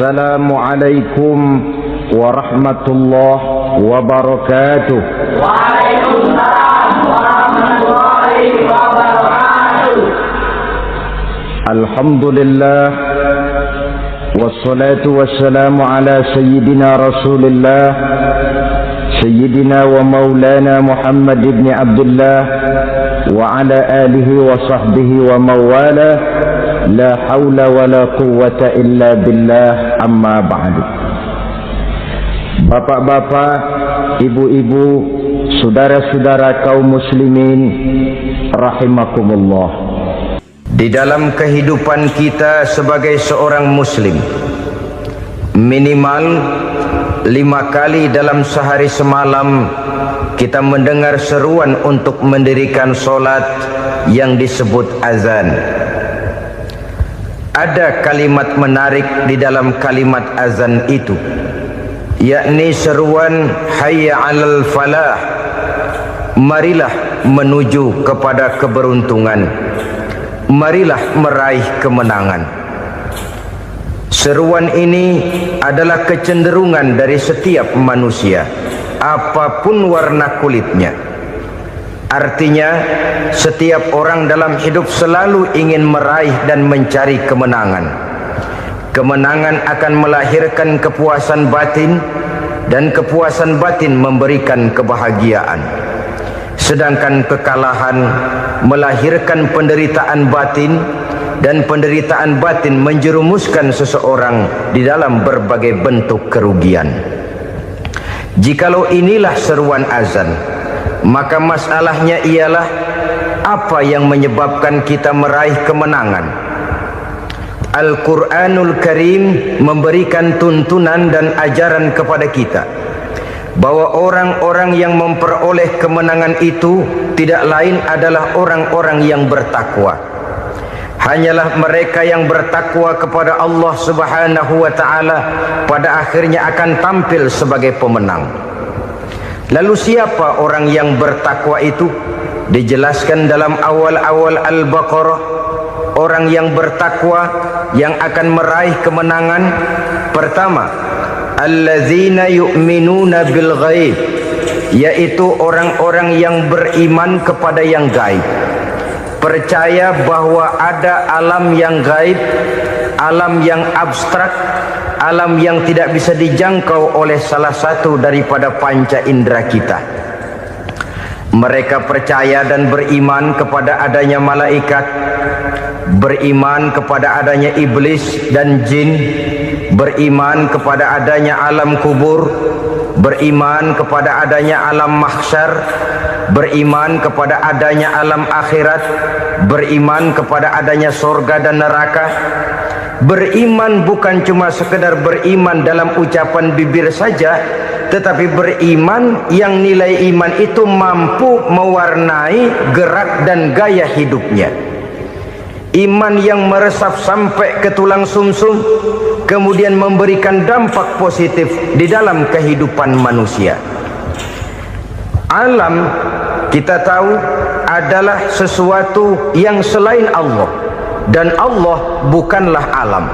Assalamualaikum warahmatullahi wabarakatuh. Waalaikumsalam warahmatullahi wabarakatuh. Alhamdulillah wassalatu wassalamu ala sayyidina Rasulillah sayyidina wa maulana Muhammad ibn Abdullah wa ala alihi wa sahbihi wa mawala. La hawla wa la quwwata illa billah, amma ba'du. Bapak-bapak, ibu-ibu, saudara-saudara kaum muslimin rahimakumullah. Di dalam kehidupan kita sebagai seorang muslim, minimal 5 kali dalam sehari semalam kita mendengar seruan untuk mendirikan solat yang disebut azan. Ada kalimat menarik di dalam kalimat azan itu, yakni seruan hayya 'alal falah, marilah menuju kepada keberuntungan, marilah meraih kemenangan. Seruan ini adalah kecenderungan dari setiap manusia, apapun warna kulitnya. Artinya, setiap orang dalam hidup selalu ingin meraih dan mencari kemenangan. Kemenangan akan melahirkan kepuasan batin, dan kepuasan batin memberikan kebahagiaan. Sedangkan kekalahan melahirkan penderitaan batin, dan penderitaan batin menjerumuskan seseorang di dalam berbagai bentuk kerugian. Jikalau inilah seruan azan, maka masalahnya ialah apa yang menyebabkan kita meraih kemenangan. Al-Quranul Karim memberikan tuntunan dan ajaran kepada kita bahwa orang-orang yang memperoleh kemenangan itu tidak lain adalah orang-orang yang bertakwa. Hanyalah mereka yang bertakwa kepada Allah Subhanahu wa ta'ala pada akhirnya akan tampil sebagai pemenang. Lalu siapa orang yang bertakwa itu? Dijelaskan dalam awal-awal Al-Baqarah, orang yang bertakwa yang akan meraih kemenangan. Pertama, allazina yu'minuna bil ghaib, yaitu orang-orang yang beriman kepada yang gaib. Percaya bahwa ada alam yang gaib, alam yang abstrak, alam yang tidak bisa dijangkau oleh salah satu daripada panca indera kita. Mereka percaya dan beriman kepada adanya malaikat, beriman kepada adanya iblis dan jin, beriman kepada adanya alam kubur, beriman kepada adanya alam mahsyar, beriman kepada adanya alam akhirat, beriman kepada adanya surga dan neraka. Beriman bukan cuma sekedar beriman dalam ucapan bibir saja, tetapi beriman yang nilai iman itu mampu mewarnai gerak dan gaya hidupnya. Iman yang meresap sampai ke tulang sumsum, kemudian memberikan dampak positif di dalam kehidupan manusia. Alam, kita tahu, adalah sesuatu yang selain Allah. Dan Allah bukanlah alam.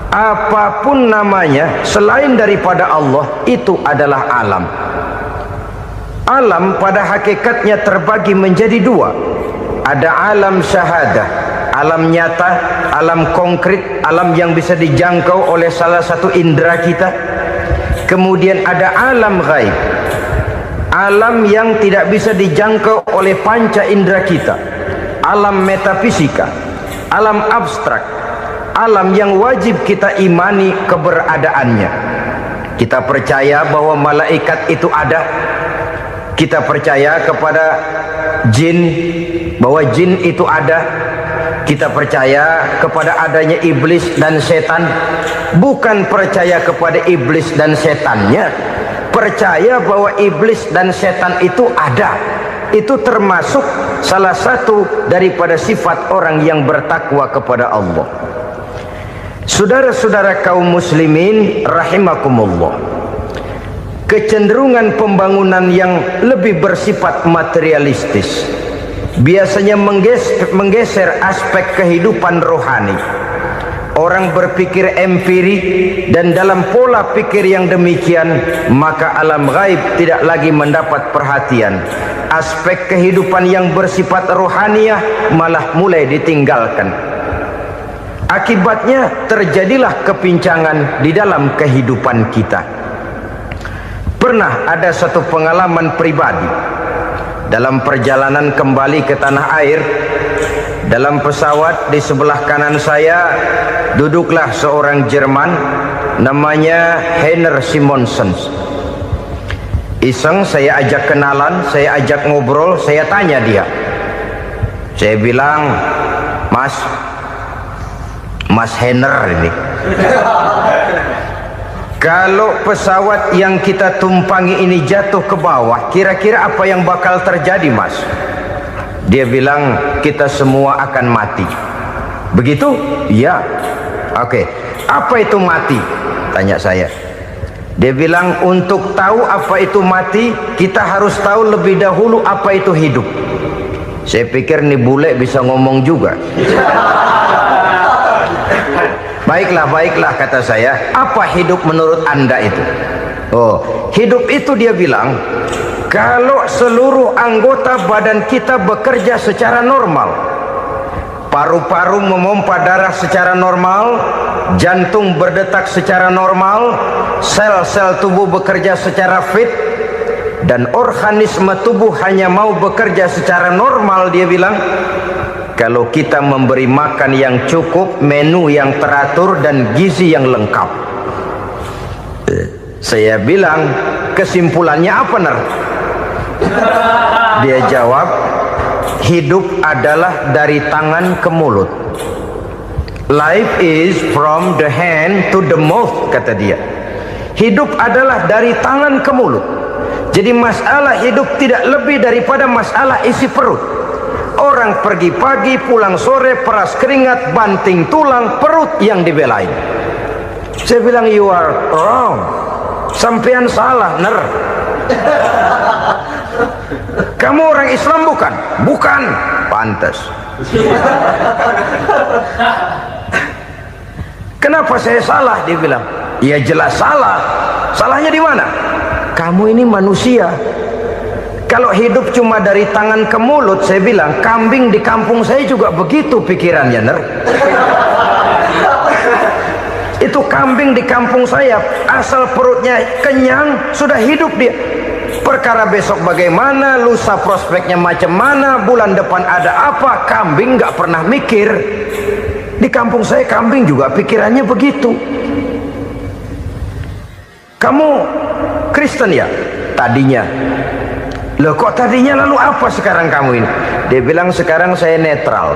Apapun namanya selain daripada Allah, itu adalah alam. Alam pada hakikatnya terbagi menjadi 2. Ada alam syahadah, alam nyata, alam konkret, alam yang bisa dijangkau oleh salah satu indera kita. Kemudian ada alam ghaib, alam yang tidak bisa dijangkau oleh panca indera kita, alam metafisika, alam abstrak, alam yang wajib kita imani keberadaannya. Kita percaya bahwa malaikat itu ada. Kita percaya kepada jin, bahwa jin itu ada. Kita percaya kepada adanya iblis dan setan. Bukan percaya kepada iblis dan setannya, percaya bahwa iblis dan setan itu ada. Itu termasuk salah satu daripada sifat orang yang bertakwa kepada Allah. Saudara-saudara kaum muslimin rahimakumullah, kecenderungan pembangunan yang lebih bersifat materialistis biasanya menggeser aspek kehidupan rohani. orang berpikir empiri, dan dalam pola pikir yang demikian, maka alam gaib tidak lagi mendapat perhatian. Aspek kehidupan yang bersifat rohaniyah malah mulai ditinggalkan. Akibatnya terjadilah kepincangan di dalam kehidupan kita. Pernah ada satu pengalaman pribadi dalam perjalanan kembali ke tanah air. Dalam pesawat di sebelah kanan saya duduklah seorang Jerman namanya Heiner Simonsen. Iseng saya ajak kenalan, saya ajak ngobrol, saya tanya dia. Saya bilang, Mas Heiner ini, kalau pesawat yang kita tumpangi ini jatuh ke bawah, kira-kira apa yang bakal terjadi, Mas? Dia bilang, kita semua akan mati. Begitu? Iya. Oke. Apa itu mati? Tanya saya. Dia bilang, untuk tahu apa itu mati, kita harus tahu lebih dahulu apa itu hidup. Saya pikir nih bule bisa ngomong juga. Baiklah kata saya. Apa hidup menurut Anda itu? Oh, hidup itu dia bilang, kalau seluruh anggota badan kita bekerja secara normal, paru-paru memompa darah secara normal, jantung berdetak secara normal, sel-sel tubuh bekerja secara fit, dan organisme tubuh hanya mau bekerja secara normal, dia bilang, kalau kita memberi makan yang cukup, menu yang teratur, dan gizi yang lengkap. Saya bilang, kesimpulannya apa, Ner? Dia jawab, hidup adalah dari tangan ke mulut. Life is from the hand to the mouth, kata dia. Hidup adalah dari tangan ke mulut. Jadi masalah hidup tidak lebih daripada masalah isi perut. Orang pergi pagi, pulang sore, peras keringat, banting tulang, perut yang dibelain. Saya bilang, you are wrong. Sampean salah, Ner. Kamu orang Islam bukan? Bukan. Pantas. Kenapa saya salah? Dia bilang, ya jelas salah. Salahnya di mana? Kamu ini manusia. Kalau hidup cuma dari tangan ke mulut, saya bilang, kambing di kampung saya juga begitu pikirannya, Ner. Itu kambing di kampung saya, asal perutnya kenyang, sudah hidup dia. Perkara besok bagaimana, lusa prospeknya macam mana, bulan depan ada apa, kambing nggak pernah mikir. Di kampung saya kambing juga pikirannya begitu. Kamu Kristen ya? Tadinya. Loh kok tadinya, lalu apa sekarang kamu ini? Dia bilang, sekarang saya netral.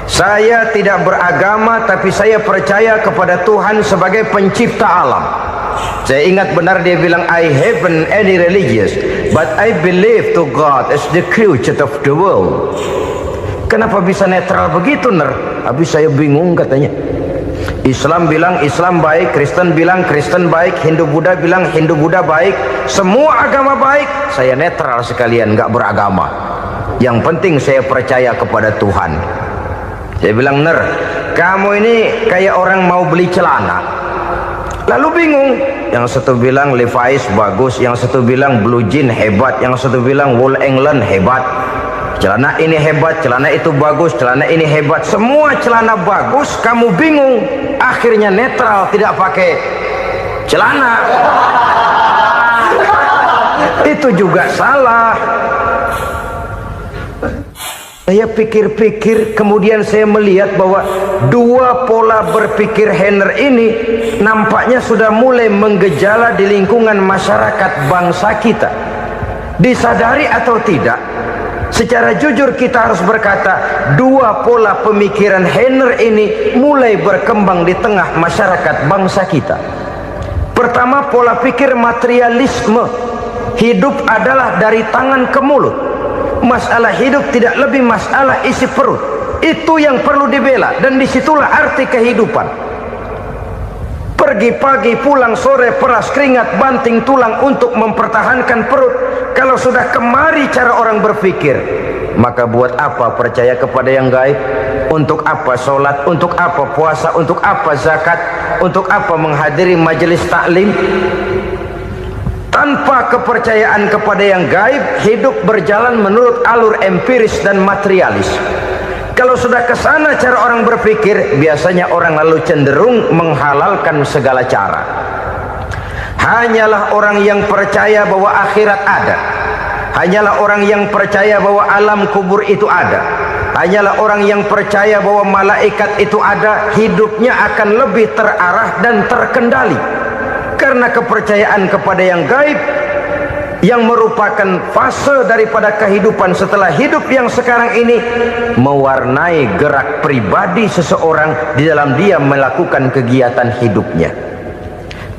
Saya tidak beragama, tapi saya percaya kepada Tuhan sebagai pencipta alam. Saya ingat benar dia bilang, I haven't any religious, but I believe to God as the creator of the world. Kenapa bisa netral begitu, Ner? Habis saya bingung katanya. Islam bilang Islam baik, Kristen bilang Kristen baik, Hindu Buddha bilang Hindu Buddha baik, semua agama baik. Saya netral sekalian, nggak beragama. Yang penting saya percaya kepada Tuhan. Saya bilang, Ner, kamu ini kayak orang mau beli celana, lalu bingung. Yang satu bilang Levi's bagus, yang satu bilang Blue Jean hebat, yang satu bilang Wool England hebat. Celana ini hebat, celana itu bagus, celana ini hebat, semua celana bagus, kamu bingung. Akhirnya netral, tidak pakai celana. Itu juga salah. Saya pikir-pikir, kemudian saya melihat bahwa dua pola berpikir Heiner ini nampaknya sudah mulai menggejala di lingkungan masyarakat bangsa kita. Disadari atau tidak, secara jujur kita harus berkata, dua pola pemikiran Heiner ini mulai berkembang di tengah masyarakat bangsa kita. Pertama, pola pikir materialisme. Hidup adalah dari tangan ke mulut. Masalah hidup tidak lebih masalah isi perut. Itu yang perlu dibela, dan disitulah arti kehidupan. Pergi pagi, pulang sore, peras keringat, banting tulang untuk mempertahankan perut. Kalau sudah kemari cara orang berpikir, maka buat apa percaya kepada yang gaib? Untuk apa sholat, untuk apa puasa, untuk apa zakat, untuk apa menghadiri majelis taklim? Tanpa kepercayaan kepada yang gaib, hidup berjalan menurut alur empiris dan materialis. Kalau sudah ke sana cara orang berpikir, biasanya orang lalu cenderung menghalalkan segala cara. Hanyalah orang yang percaya bahwa akhirat ada, hanyalah orang yang percaya bahwa alam kubur itu ada, hanyalah orang yang percaya bahwa malaikat itu ada, hidupnya akan lebih terarah dan terkendali. Karena kepercayaan kepada yang gaib, yang merupakan fase daripada kehidupan setelah hidup yang sekarang ini, mewarnai gerak pribadi seseorang di dalam dia melakukan kegiatan hidupnya.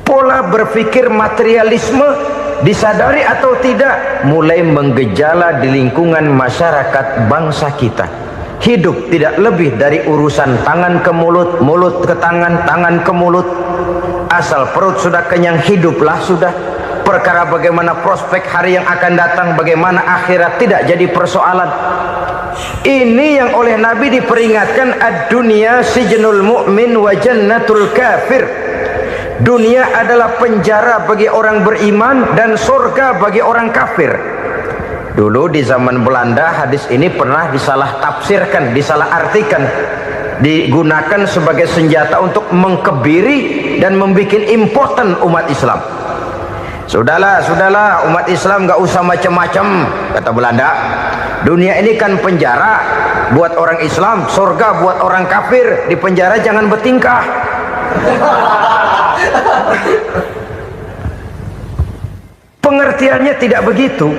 Pola berpikir materialisme, disadari atau tidak, mulai menggejala di lingkungan masyarakat bangsa kita. Hidup tidak lebih dari urusan tangan ke mulut, mulut ke tangan, tangan ke mulut. Asal perut sudah kenyang, hiduplah sudah. Perkara bagaimana prospek hari yang akan datang, bagaimana akhirat, tidak jadi persoalan. Ini yang oleh Nabi diperingatkan, ad-dunya sijnul mu'min wa jannatul kafir. Dunia adalah penjara bagi orang beriman dan surga bagi orang kafir. Dulu di zaman Belanda hadis ini pernah disalah tafsirkan, disalah artikan, digunakan sebagai senjata untuk mengkebiri dan membuat impoten umat Islam. Sudahlah umat Islam gak usah macam-macam, kata Belanda. Dunia ini kan penjara buat orang Islam, surga buat orang kafir. Di penjara jangan bertingkah. Pengertiannya tidak begitu.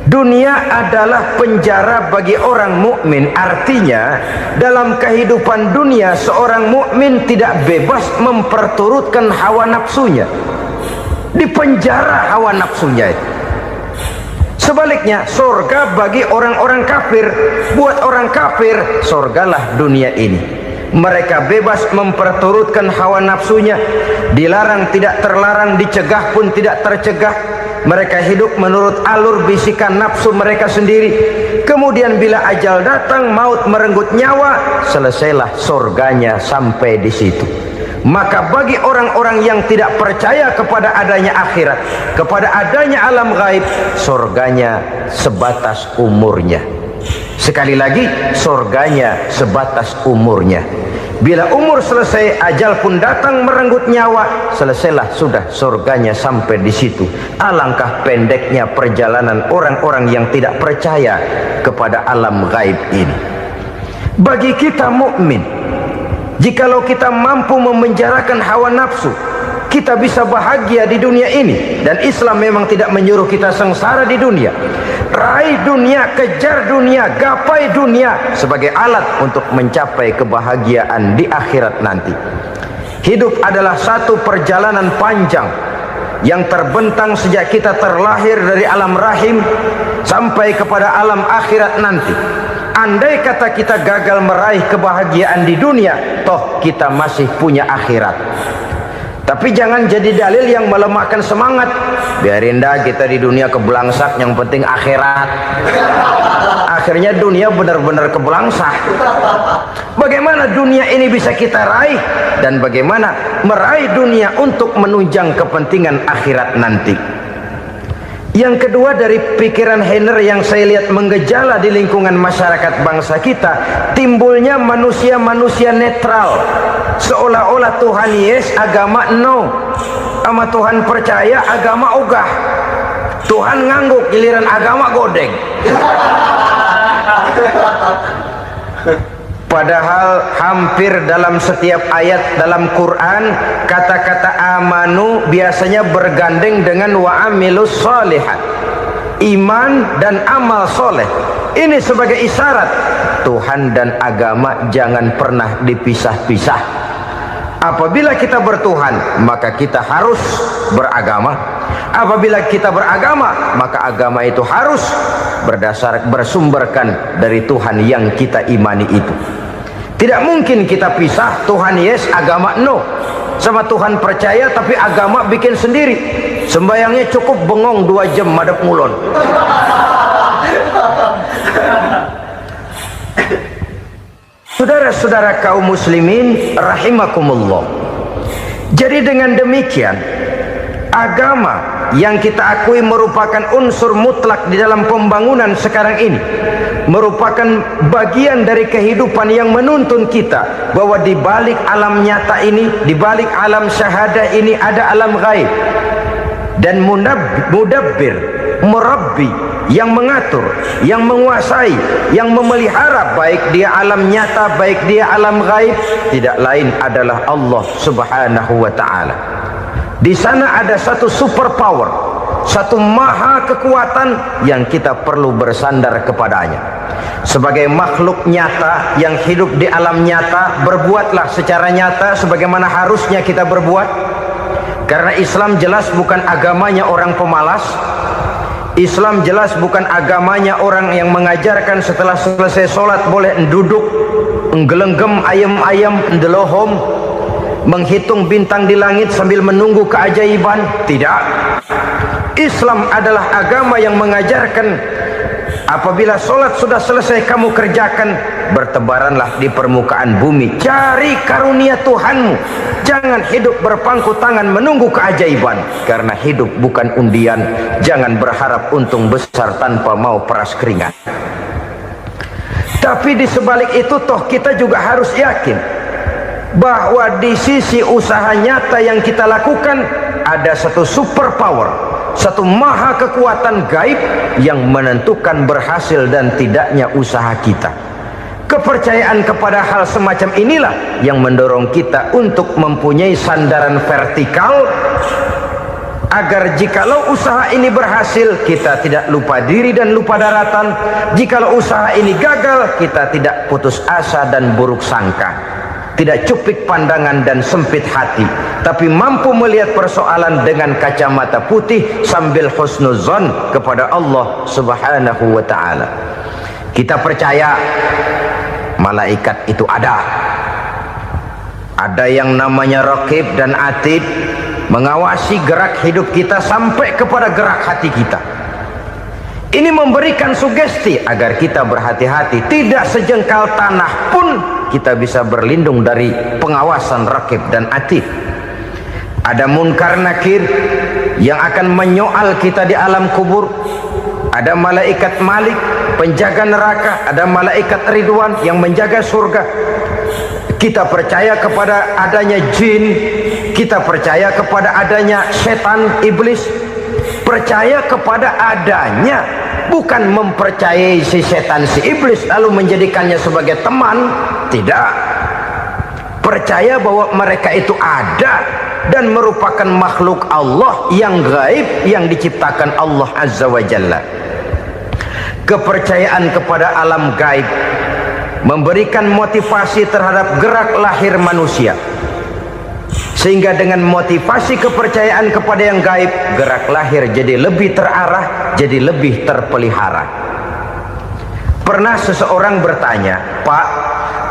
Dunia adalah penjara bagi orang mukmin. Artinya dalam kehidupan dunia seorang mukmin tidak bebas memperturutkan hawa nafsunya. Dipenjara hawa nafsunya itu. Sebaliknya surga bagi orang-orang kafir. Buat orang kafir surgalah dunia ini. Mereka bebas memperturutkan hawa nafsunya, dilarang tidak terlarang, dicegah pun tidak tercegah. Mereka hidup menurut alur bisikan nafsu mereka sendiri. Kemudian bila ajal datang, maut merenggut nyawa, selesailah surganya sampai di situ. Maka bagi orang-orang yang tidak percaya kepada adanya akhirat, kepada adanya alam gaib, surganya sebatas umurnya. Sekali lagi, surganya sebatas umurnya. Bila umur selesai, ajal pun datang merenggut nyawa, selesailah sudah surganya sampai di situ. Alangkah pendeknya perjalanan orang-orang yang tidak percaya kepada alam gaib ini. Bagi kita mukmin, jikalau kita mampu memenjarakan hawa nafsu, kita bisa bahagia di dunia ini. Dan Islam memang tidak menyuruh kita sengsara di dunia. Raih dunia, kejar dunia, gapai dunia sebagai alat untuk mencapai kebahagiaan di akhirat nanti. Hidup adalah satu perjalanan panjang yang terbentang sejak kita terlahir dari alam rahim sampai kepada alam akhirat nanti. Andai kata kita gagal meraih kebahagiaan di dunia, toh kita masih punya akhirat. Tapi jangan jadi dalil yang melemahkan semangat. Biarin dah kita di dunia kebelangsak, yang penting akhirat. Akhirnya dunia benar-benar kebelangsak. Bagaimana dunia ini bisa kita raih, dan bagaimana meraih dunia untuk menunjang kepentingan akhirat nanti. Yang kedua, dari pikiran Heiner yang saya lihat menggejala di lingkungan masyarakat bangsa kita, timbulnya manusia-manusia netral. Seolah-olah Tuhan yes, agama no. Sama Tuhan percaya, agama ogah. Tuhan ngangguk, giliran agama godeng. Padahal hampir dalam setiap ayat dalam Quran, kata-kata amanu biasanya bergandeng dengan wa amilus sholihat. Iman dan amal soleh. Ini sebagai isyarat Tuhan dan agama jangan pernah dipisah-pisah. Apabila kita bertuhan, maka kita harus beragama. Apabila kita beragama, maka agama itu harus bersumberkan dari Tuhan yang kita imani itu. Tidak mungkin kita pisah, Tuhan yes, agama no. Sama Tuhan percaya tapi agama bikin sendiri. Sembayangnya cukup bengong 2 jam madep ngulon. Saudara-saudara kaum muslimin rahimakumullah. Jadi dengan demikian, agama yang kita akui merupakan unsur mutlak di dalam pembangunan sekarang ini, merupakan bagian dari kehidupan yang menuntun kita bahwa di balik alam nyata ini, di balik alam syahadah ini ada alam gaib. Dan mudabbir, murabbi, yang mengatur, yang menguasai, yang memelihara baik dia alam nyata, baik dia alam gaib, tidak lain adalah Allah Subhanahu wa ta'ala. Di sana ada satu super power, satu maha kekuatan yang kita perlu bersandar kepadanya. Sebagai makhluk nyata yang hidup di alam nyata, berbuatlah secara nyata sebagaimana harusnya kita berbuat. Karena Islam jelas bukan agamanya orang pemalas. Islam jelas bukan agamanya orang yang mengajarkan setelah selesai sholat boleh duduk, nggelenggem ayam-ayam, ndelohom, menghitung bintang di langit sambil menunggu keajaiban. Tidak. Islam adalah agama yang mengajarkan apabila sholat sudah selesai kamu kerjakan, bertebaranlah di permukaan bumi, cari karunia Tuhanmu. Jangan hidup berpangku tangan menunggu keajaiban, karena hidup bukan undian. Jangan berharap untung besar tanpa mau peras keringat. Tapi di sebalik itu toh kita juga harus yakin bahwa di sisi usaha nyata yang kita lakukan ada satu super power, satu maha kekuatan gaib yang menentukan berhasil dan tidaknya usaha kita. Kepercayaan kepada hal semacam inilah yang mendorong kita untuk mempunyai sandaran vertikal, agar jikalau usaha ini berhasil, kita tidak lupa diri dan lupa daratan. Jikalau usaha ini gagal, kita tidak putus asa dan buruk sangka, tidak cupik pandangan dan sempit hati, tapi mampu melihat persoalan dengan kacamata putih sambil husnuzon kepada Allah Subhanahu wa ta'ala. Kita percaya malaikat itu ada yang namanya raqib dan atid, mengawasi gerak hidup kita sampai kepada gerak hati kita. Ini memberikan sugesti agar kita berhati-hati, tidak sejengkal tanah pun kita bisa berlindung dari pengawasan raqib dan atid. Ada munkar nakir yang akan menyoal kita di alam kubur. Ada malaikat Malik, penjaga neraka. Ada malaikat Ridwan yang menjaga surga. Kita percaya kepada adanya jin, kita percaya kepada adanya setan, iblis. Percaya kepada adanya, bukan mempercayai si setan, si iblis lalu menjadikannya sebagai teman. Tidak. Percaya bahwa mereka itu ada dan merupakan makhluk Allah yang gaib, yang diciptakan Allah Azza wa Jalla. Kepercayaan kepada alam gaib memberikan motivasi terhadap gerak lahir manusia, sehingga dengan motivasi kepercayaan kepada yang gaib, gerak lahir jadi lebih terarah, jadi lebih terpelihara. Pernah seseorang bertanya, "Pak,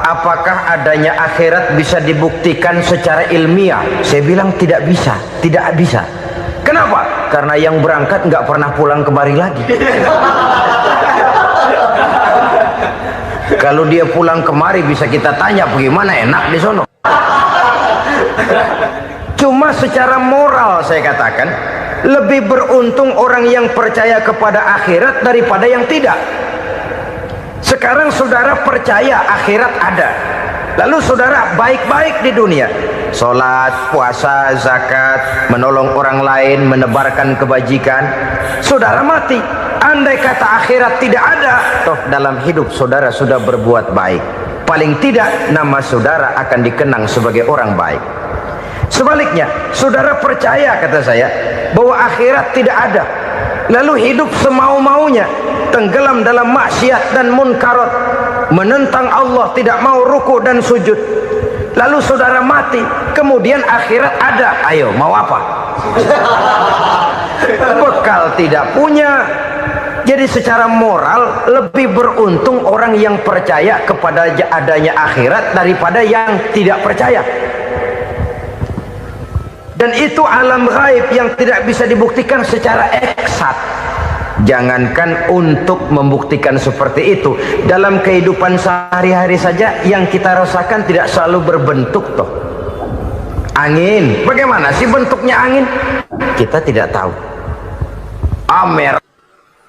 apakah adanya akhirat bisa dibuktikan secara ilmiah?" Saya bilang tidak bisa, tidak bisa. Kenapa? Karena yang berangkat nggak pernah pulang kembali lagi. Kalau dia pulang kemari bisa kita tanya bagaimana enak di sono. Cuma secara moral saya katakan, lebih beruntung orang yang percaya kepada akhirat daripada yang tidak. Sekarang saudara percaya akhirat ada, lalu saudara baik-baik di dunia, sholat, puasa, zakat, menolong orang lain, menebarkan kebajikan. Saudara mati, andai kata akhirat tidak ada, toh dalam hidup saudara sudah berbuat baik, paling tidak nama saudara akan dikenang sebagai orang baik. Sebaliknya, saudara percaya, kata saya, bahwa akhirat tidak ada, lalu hidup semau-maunya, tenggelam dalam maksiat dan munkarat, menentang Allah, tidak mau ruku dan sujud, lalu saudara mati, kemudian akhirat ada, ayo mau apa? Bekal tidak punya. Jadi secara moral lebih beruntung orang yang percaya kepada adanya akhirat daripada yang tidak percaya. Dan itu alam gaib yang tidak bisa dibuktikan secara eksat. Jangankan untuk membuktikan seperti itu, dalam kehidupan sehari-hari saja yang kita rasakan tidak selalu berbentuk toh. Angin, bagaimana sih bentuknya angin? Kita tidak tahu. Merah,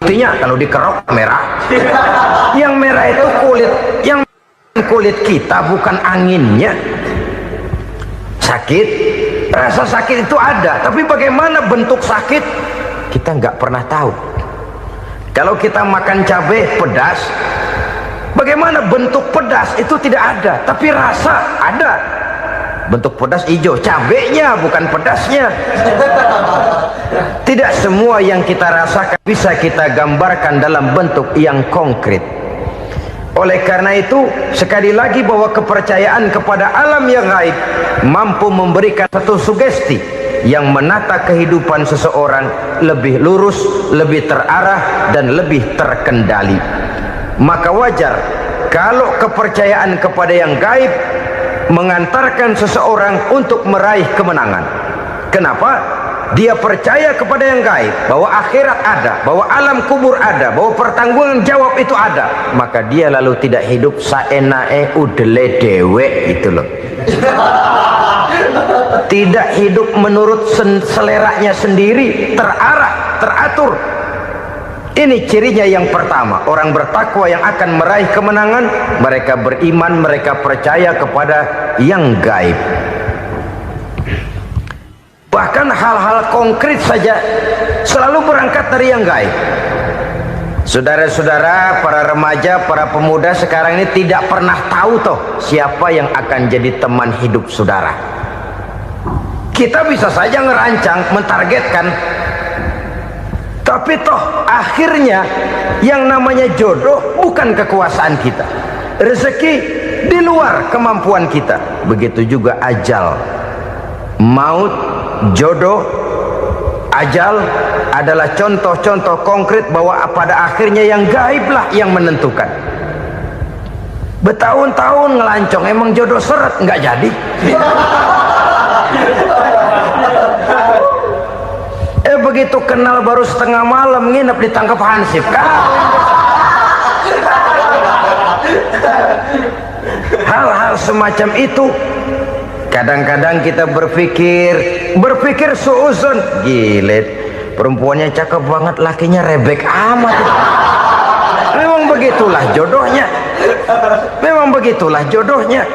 artinya kalau dikerok merah. Yang merah itu kulit, yang kulit kita bukan anginnya. Sakit, rasa sakit itu ada, tapi bagaimana bentuk sakit kita nggak pernah tahu. Kalau kita makan cabai pedas, bagaimana bentuk pedas itu tidak ada, tapi rasa ada. Bentuk pedas hijau, cabenya bukan pedasnya. Tidak semua yang kita rasakan bisa kita gambarkan dalam bentuk yang konkret. Oleh karena itu, sekali lagi bahwa kepercayaan kepada alam yang gaib mampu memberikan satu sugesti yang menata kehidupan seseorang lebih lurus, lebih terarah, dan lebih terkendali. Maka wajar kalau kepercayaan kepada yang gaib mengantarkan seseorang untuk meraih kemenangan. Kenapa? Dia percaya kepada yang gaib, bahwa akhirat ada, bahwa alam kubur ada, bahwa pertanggungan jawab itu ada. Maka dia lalu tidak hidup saenae udele dewe, itu loh. Tidak hidup menurut seleranya sendiri, terarah, teratur. Ini cirinya yang pertama. Orang bertakwa yang akan meraih kemenangan, mereka beriman, mereka percaya kepada yang gaib. Bahkan hal-hal konkret saja selalu berangkat dari yang gaib. Saudara-saudara, para remaja, para pemuda sekarang ini tidak pernah tahu toh siapa yang akan jadi teman hidup saudara. Kita bisa saja ngerancang, mentargetkan, tapi toh akhirnya yang namanya jodoh bukan kekuasaan kita. Rezeki di luar kemampuan kita. Begitu juga ajal, maut, jodoh, ajal adalah contoh-contoh konkret bahwa pada akhirnya yang gaiblah yang menentukan. Bertahun-tahun ngelancong, emang jodoh seret nggak jadi. Begitu kenal baru setengah malam nginep ditangkap hansip kan. Hal-hal semacam itu kadang-kadang kita berpikir suuzon, gile, perempuannya cakep banget, lakinya rebek amat. Memang begitulah jodohnya. Memang begitulah jodohnya.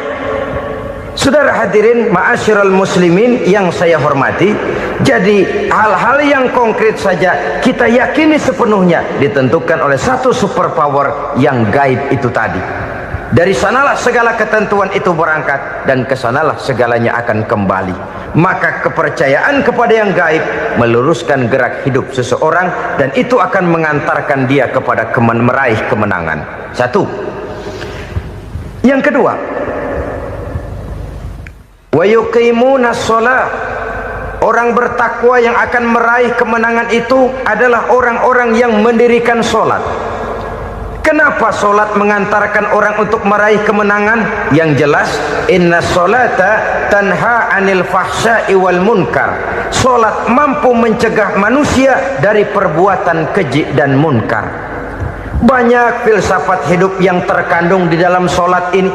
Saudara hadirin ma'asyiral muslimin yang saya hormati, jadi hal-hal yang konkret saja kita yakini sepenuhnya ditentukan oleh satu superpower yang gaib itu tadi. Dari sanalah segala ketentuan itu berangkat dan kesanalah segalanya akan kembali. Maka kepercayaan kepada yang gaib meluruskan gerak hidup seseorang dan itu akan mengantarkan dia kepada meraih kemenangan. Satu. Yang kedua, wa yuqimuna shalah. Orang bertakwa yang akan meraih kemenangan itu adalah orang-orang yang mendirikan sholat. Kenapa sholat mengantarkan orang untuk meraih kemenangan? Yang jelas, inna sholata tanha anil fahsya'i wal munkar. Sholat mampu mencegah manusia dari perbuatan keji dan munkar. Banyak filsafat hidup yang terkandung di dalam sholat ini.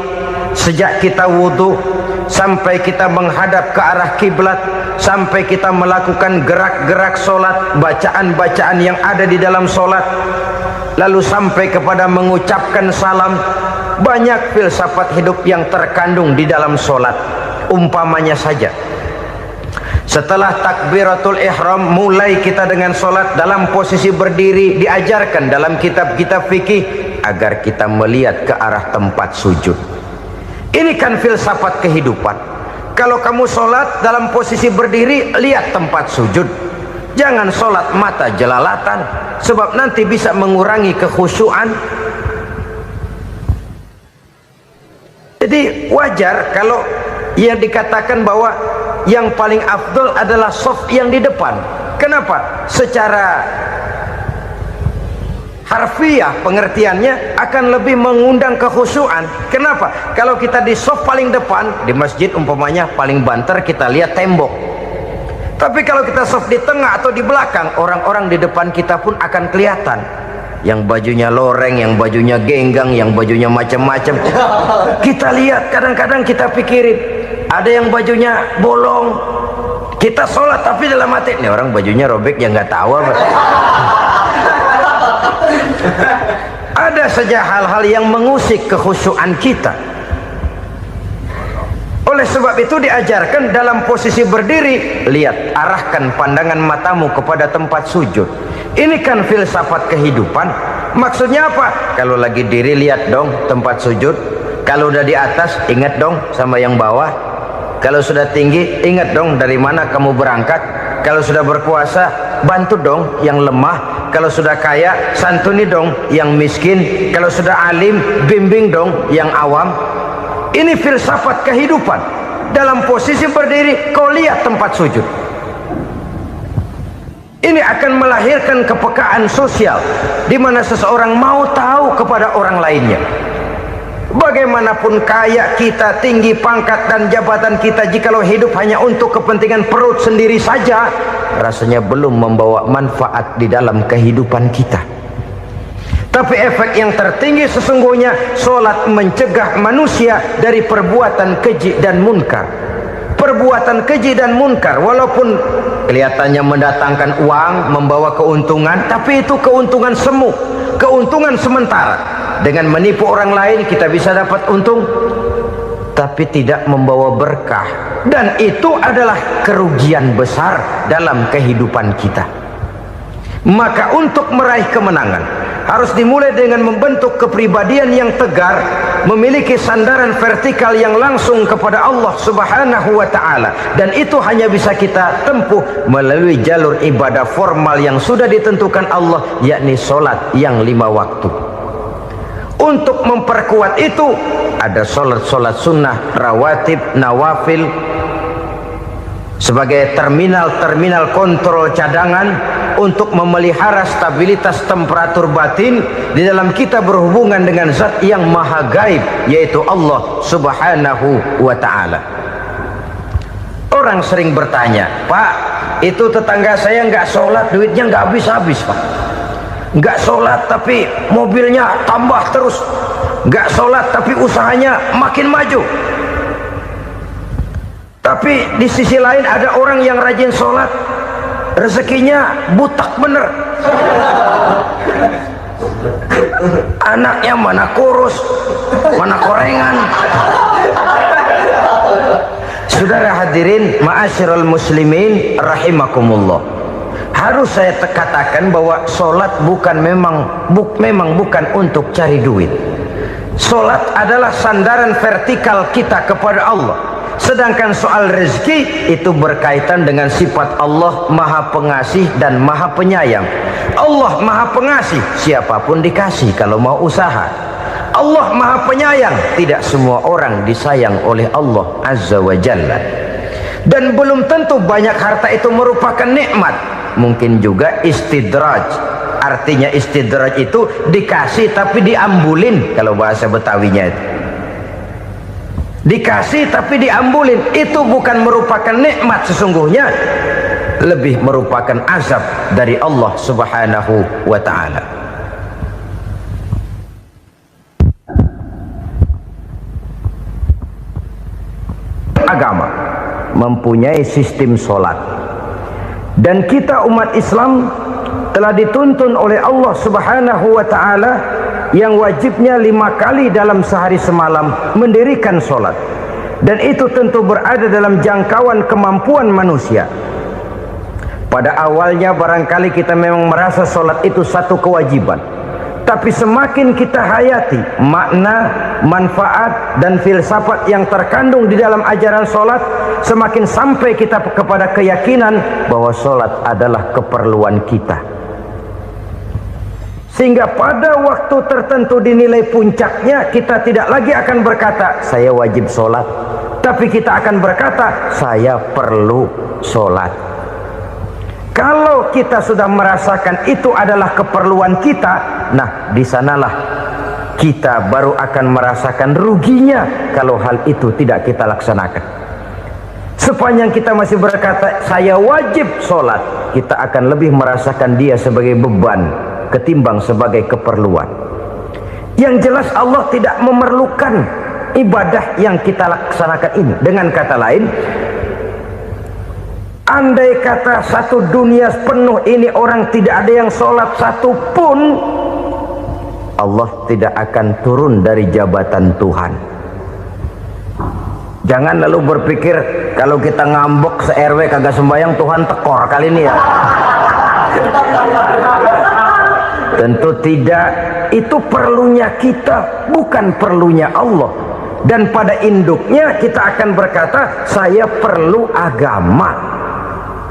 Sejak kita wudhu sampai kita menghadap ke arah kiblat, sampai kita melakukan gerak-gerak sholat, bacaan-bacaan yang ada di dalam sholat, lalu sampai kepada mengucapkan salam. Banyak filsafat hidup yang terkandung di dalam sholat. Umpamanya saja, setelah takbiratul ihram mulai kita dengan sholat dalam posisi berdiri, diajarkan dalam kitab-kitab fikih agar kita melihat ke arah tempat sujud. Ini kan filsafat kehidupan. Kalau kamu sholat dalam posisi berdiri, lihat tempat sujud. Jangan sholat mata jelalatan, sebab nanti bisa mengurangi kekhusyuan. Jadi wajar kalau yang dikatakan bahwa yang paling afdol adalah shaf yang di depan. Kenapa? Secara harfiah pengertiannya akan lebih mengundang kekhusyuan. Kenapa? Kalau kita di shaf paling depan di masjid umpamanya paling banter kita lihat tembok. Tapi kalau kita soft di tengah atau di belakang, orang-orang di depan kita pun akan kelihatan. Yang bajunya loreng, yang bajunya genggang, yang bajunya macam-macam. Kita lihat, kadang-kadang kita pikirin, ada yang bajunya bolong. Kita sholat tapi dalam hati, nih orang bajunya robek yang nggak tahu apa. Ada saja hal-hal yang mengusik kekhusyuan kita. Oleh sebab itu diajarkan dalam posisi berdiri, lihat, arahkan pandangan matamu kepada tempat sujud. Ini kan filsafat kehidupan. Maksudnya apa? Kalau lagi diri, lihat dong tempat sujud. Kalau udah di atas, ingat dong sama yang bawah. Kalau sudah tinggi, ingat dong dari mana kamu berangkat. Kalau sudah berkuasa, bantu dong yang lemah. Kalau sudah kaya, santuni dong yang miskin. Kalau sudah alim, bimbing dong yang awam. Ini filsafat kehidupan. Dalam posisi berdiri, kau lihat tempat sujud. Ini akan melahirkan kepekaan sosial, di mana seseorang mau tahu kepada orang lainnya. Bagaimanapun kaya kita, tinggi pangkat dan jabatan kita, jikalau hidup hanya untuk kepentingan perut sendiri saja, rasanya belum membawa manfaat di dalam kehidupan kita. Tapi efek yang tertinggi sesungguhnya, sholat mencegah manusia dari perbuatan keji dan munkar. Perbuatan keji dan munkar, walaupun kelihatannya mendatangkan uang, membawa keuntungan, tapi itu keuntungan semu, keuntungan sementara. Dengan menipu orang lain kita bisa dapat untung, tapi tidak membawa berkah. Dan itu adalah kerugian besar dalam kehidupan kita. Maka untuk meraih kemenangan, harus dimulai dengan membentuk kepribadian yang tegar, memiliki sandaran vertikal yang langsung kepada Allah Subhanahu wa ta'ala. Dan itu hanya bisa kita tempuh melalui jalur ibadah formal yang sudah ditentukan Allah, yakni sholat yang 5 waktu. Untuk memperkuat itu, ada sholat-sholat sunnah, rawatib, nawafil, sebagai terminal-terminal kontrol cadangan untuk memelihara stabilitas temperatur batin di dalam kita berhubungan dengan zat yang maha gaib, yaitu Allah Subhanahu wa ta'ala. Orang sering bertanya, Pak, itu tetangga saya nggak sholat, duitnya nggak habis-habis, Pak. Nggak sholat tapi mobilnya tambah terus, nggak sholat tapi usahanya makin maju. Tapi di sisi lain ada orang yang rajin sholat, rezekinya butak bener. Anaknya mana kurus, mana korengan. Saudara hadirin ma'asyiral muslimin rahimakumullah. Harus saya katakan bahwa sholat memang bukan untuk cari duit. Sholat adalah sandaran vertikal kita kepada Allah. Sedangkan soal rezeki itu berkaitan dengan sifat Allah maha pengasih dan maha penyayang. Allah maha pengasih, siapapun dikasih kalau mau usaha. Allah maha penyayang, tidak semua orang disayang oleh Allah Azza wa Jalla. Dan belum tentu banyak harta itu merupakan nikmat. Mungkin juga istidraj. Artinya istidraj itu dikasih tapi diambulin, kalau bahasa Betawinya itu. Dikasih tapi diambulin, itu bukan merupakan nikmat sesungguhnya, lebih merupakan azab dari Allah Subhanahu wa ta'ala. Agama mempunyai sistem sholat, dan kita umat Islam telah dituntun oleh Allah Subhanahu wa ta'ala yang wajibnya 5 kali dalam sehari semalam mendirikan sholat. Dan itu tentu berada dalam jangkauan kemampuan manusia. Pada awalnya barangkali kita memang merasa sholat itu satu kewajiban, tapi semakin kita hayati makna, manfaat dan filsafat yang terkandung di dalam ajaran sholat, semakin sampai kita kepada keyakinan bahwa sholat adalah keperluan kita. Sehingga pada waktu tertentu dinilai puncaknya, kita tidak lagi akan berkata saya wajib sholat, tapi kita akan berkata saya perlu sholat. Kalau kita sudah merasakan itu adalah keperluan kita, nah di sanalah kita baru akan merasakan ruginya kalau hal itu tidak kita laksanakan. Sepanjang kita masih berkata saya wajib sholat, kita akan lebih merasakan dia sebagai beban ketimbang sebagai keperluan. Yang jelas Allah tidak memerlukan ibadah yang kita laksanakan ini. Dengan kata lain, andai kata satu dunia penuh ini orang tidak ada yang sholat satu pun, Allah tidak akan turun dari jabatan Tuhan. Jangan lalu berpikir kalau kita ngambek se-RW kagak sembahyang Tuhan tekor kali ini ya. Tentu tidak. Itu perlunya kita, bukan perlunya Allah. Dan pada induknya kita akan berkata saya perlu agama.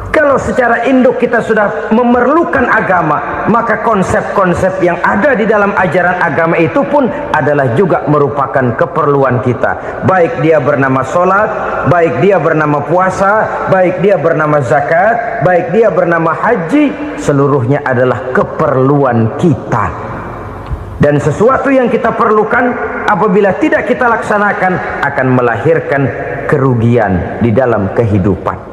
Kalau secara induk kita sudah memerlukan agama, maka konsep-konsep yang ada di dalam ajaran agama itu pun adalah juga merupakan keperluan kita. Baik dia bernama sholat, baik dia bernama puasa, baik dia bernama zakat, baik dia bernama haji, seluruhnya adalah keperluan kita. Dan sesuatu yang kita perlukan apabila tidak kita laksanakan akan melahirkan kerugian di dalam kehidupan.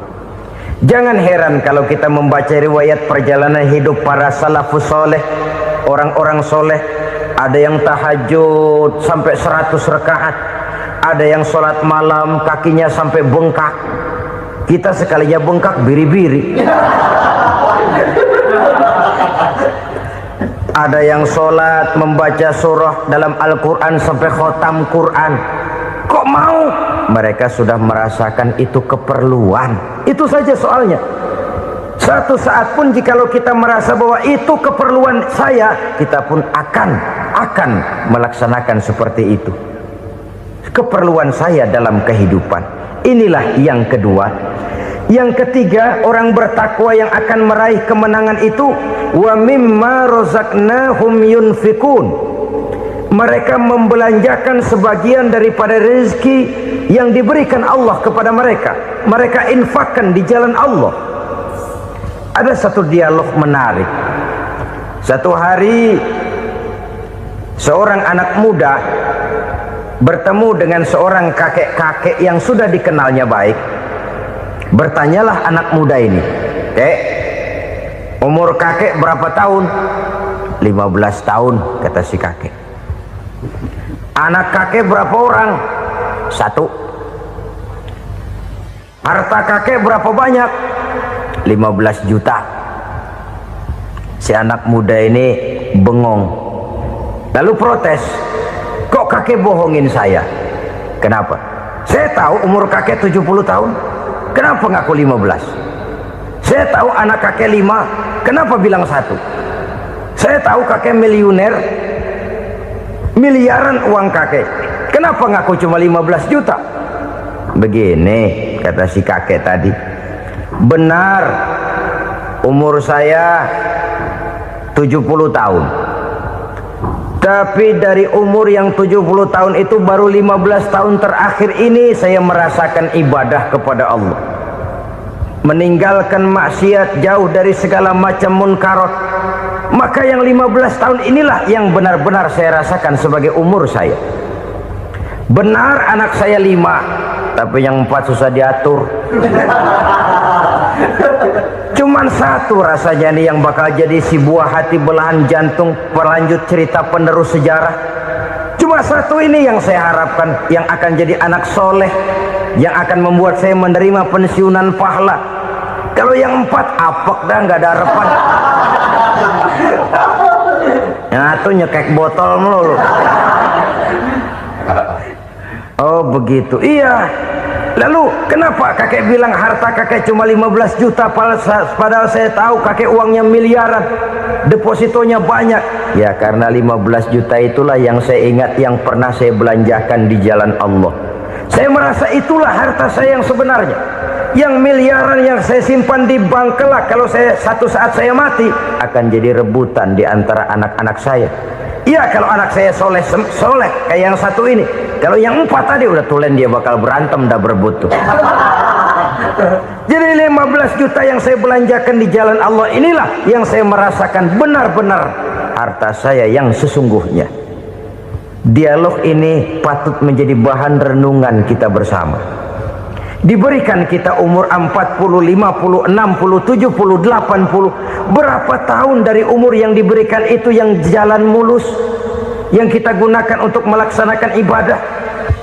Jangan heran kalau kita membaca riwayat perjalanan hidup para salafus soleh, orang-orang soleh. Ada yang tahajud sampai 100 rakaat, ada yang sholat malam kakinya sampai bengkak. Kita sekalinya bengkak biri-biri. Ada yang sholat membaca surah dalam Al-Quran sampai khotam Quran. Kok mau? Mereka sudah merasakan itu keperluan. Itu saja soalnya. Satu saat pun jikalau kita merasa bahwa itu keperluan saya, kita pun akan melaksanakan seperti itu. Keperluan saya dalam kehidupan. Inilah yang kedua. Yang ketiga, orang bertakwa yang akan meraih kemenangan itu wa mimma razaqnahum yunfikun. Mereka membelanjakan sebagian daripada rezeki yang diberikan Allah kepada mereka. Mereka infakkan di jalan Allah. Ada satu dialog menarik. Satu hari seorang anak muda bertemu dengan seorang kakek-kakek yang sudah dikenalnya baik. Bertanyalah anak muda ini, "Kek, umur kakek berapa tahun?" 15 tahun, kata si kakek. "Anak kakek berapa orang?" 1. "Harta kakek berapa banyak?" 15 juta. Si anak muda ini bengong, lalu protes, "Kok kakek bohongin saya?" "Kenapa?" "Saya tahu umur kakek 70 tahun. Kenapa ngaku 15? Saya tahu anak kakek 5. Kenapa bilang 1? Saya tahu kakek miliuner, miliaran uang kakek. Kenapa ngaku cuma 15 juta? Begini, kata si kakek tadi. Benar, umur saya 70 tahun. Tapi dari umur yang 70 tahun itu baru 15 tahun terakhir ini saya merasakan ibadah kepada Allah. Meninggalkan maksiat, jauh dari segala macam munkarat. Maka yang 15 tahun inilah yang benar-benar saya rasakan sebagai umur saya. Benar anak saya 5, tapi yang 4 susah diatur. Cuman 1 rasanya nih yang bakal jadi si buah hati belahan jantung pelanjut cerita penerus sejarah. Cuma 1 ini yang saya harapkan, yang akan jadi anak soleh, yang akan membuat saya menerima pensiunan pahala. Kalau yang 4 apek dah, nggak ada harapan. Yang 1 nyekek botol melulu. Oh begitu, iya. Lalu kenapa kakek bilang harta kakek cuma 15 juta padahal saya tahu kakek uangnya miliaran, depositonya banyak? Ya karena 15 juta itulah yang saya ingat yang pernah saya belanjakan di jalan Allah. Saya merasa itulah harta saya yang sebenarnya. Yang miliaran yang saya simpan di bank kelak kalau satu saat saya mati akan jadi rebutan di antara anak-anak saya. Iya kalau anak saya soleh kayak yang 1 ini. Kalau yang 4 tadi udah tulen dia bakal berantem dah berebut tuh. Jadi 15 juta yang saya belanjakan di jalan Allah inilah yang saya merasakan benar-benar harta saya yang sesungguhnya. Dialog ini patut menjadi bahan renungan kita bersama. Diberikan kita umur 40, 50, 60, 70, 80. Berapa tahun dari umur yang diberikan itu yang jalan mulus, yang kita gunakan untuk melaksanakan ibadah?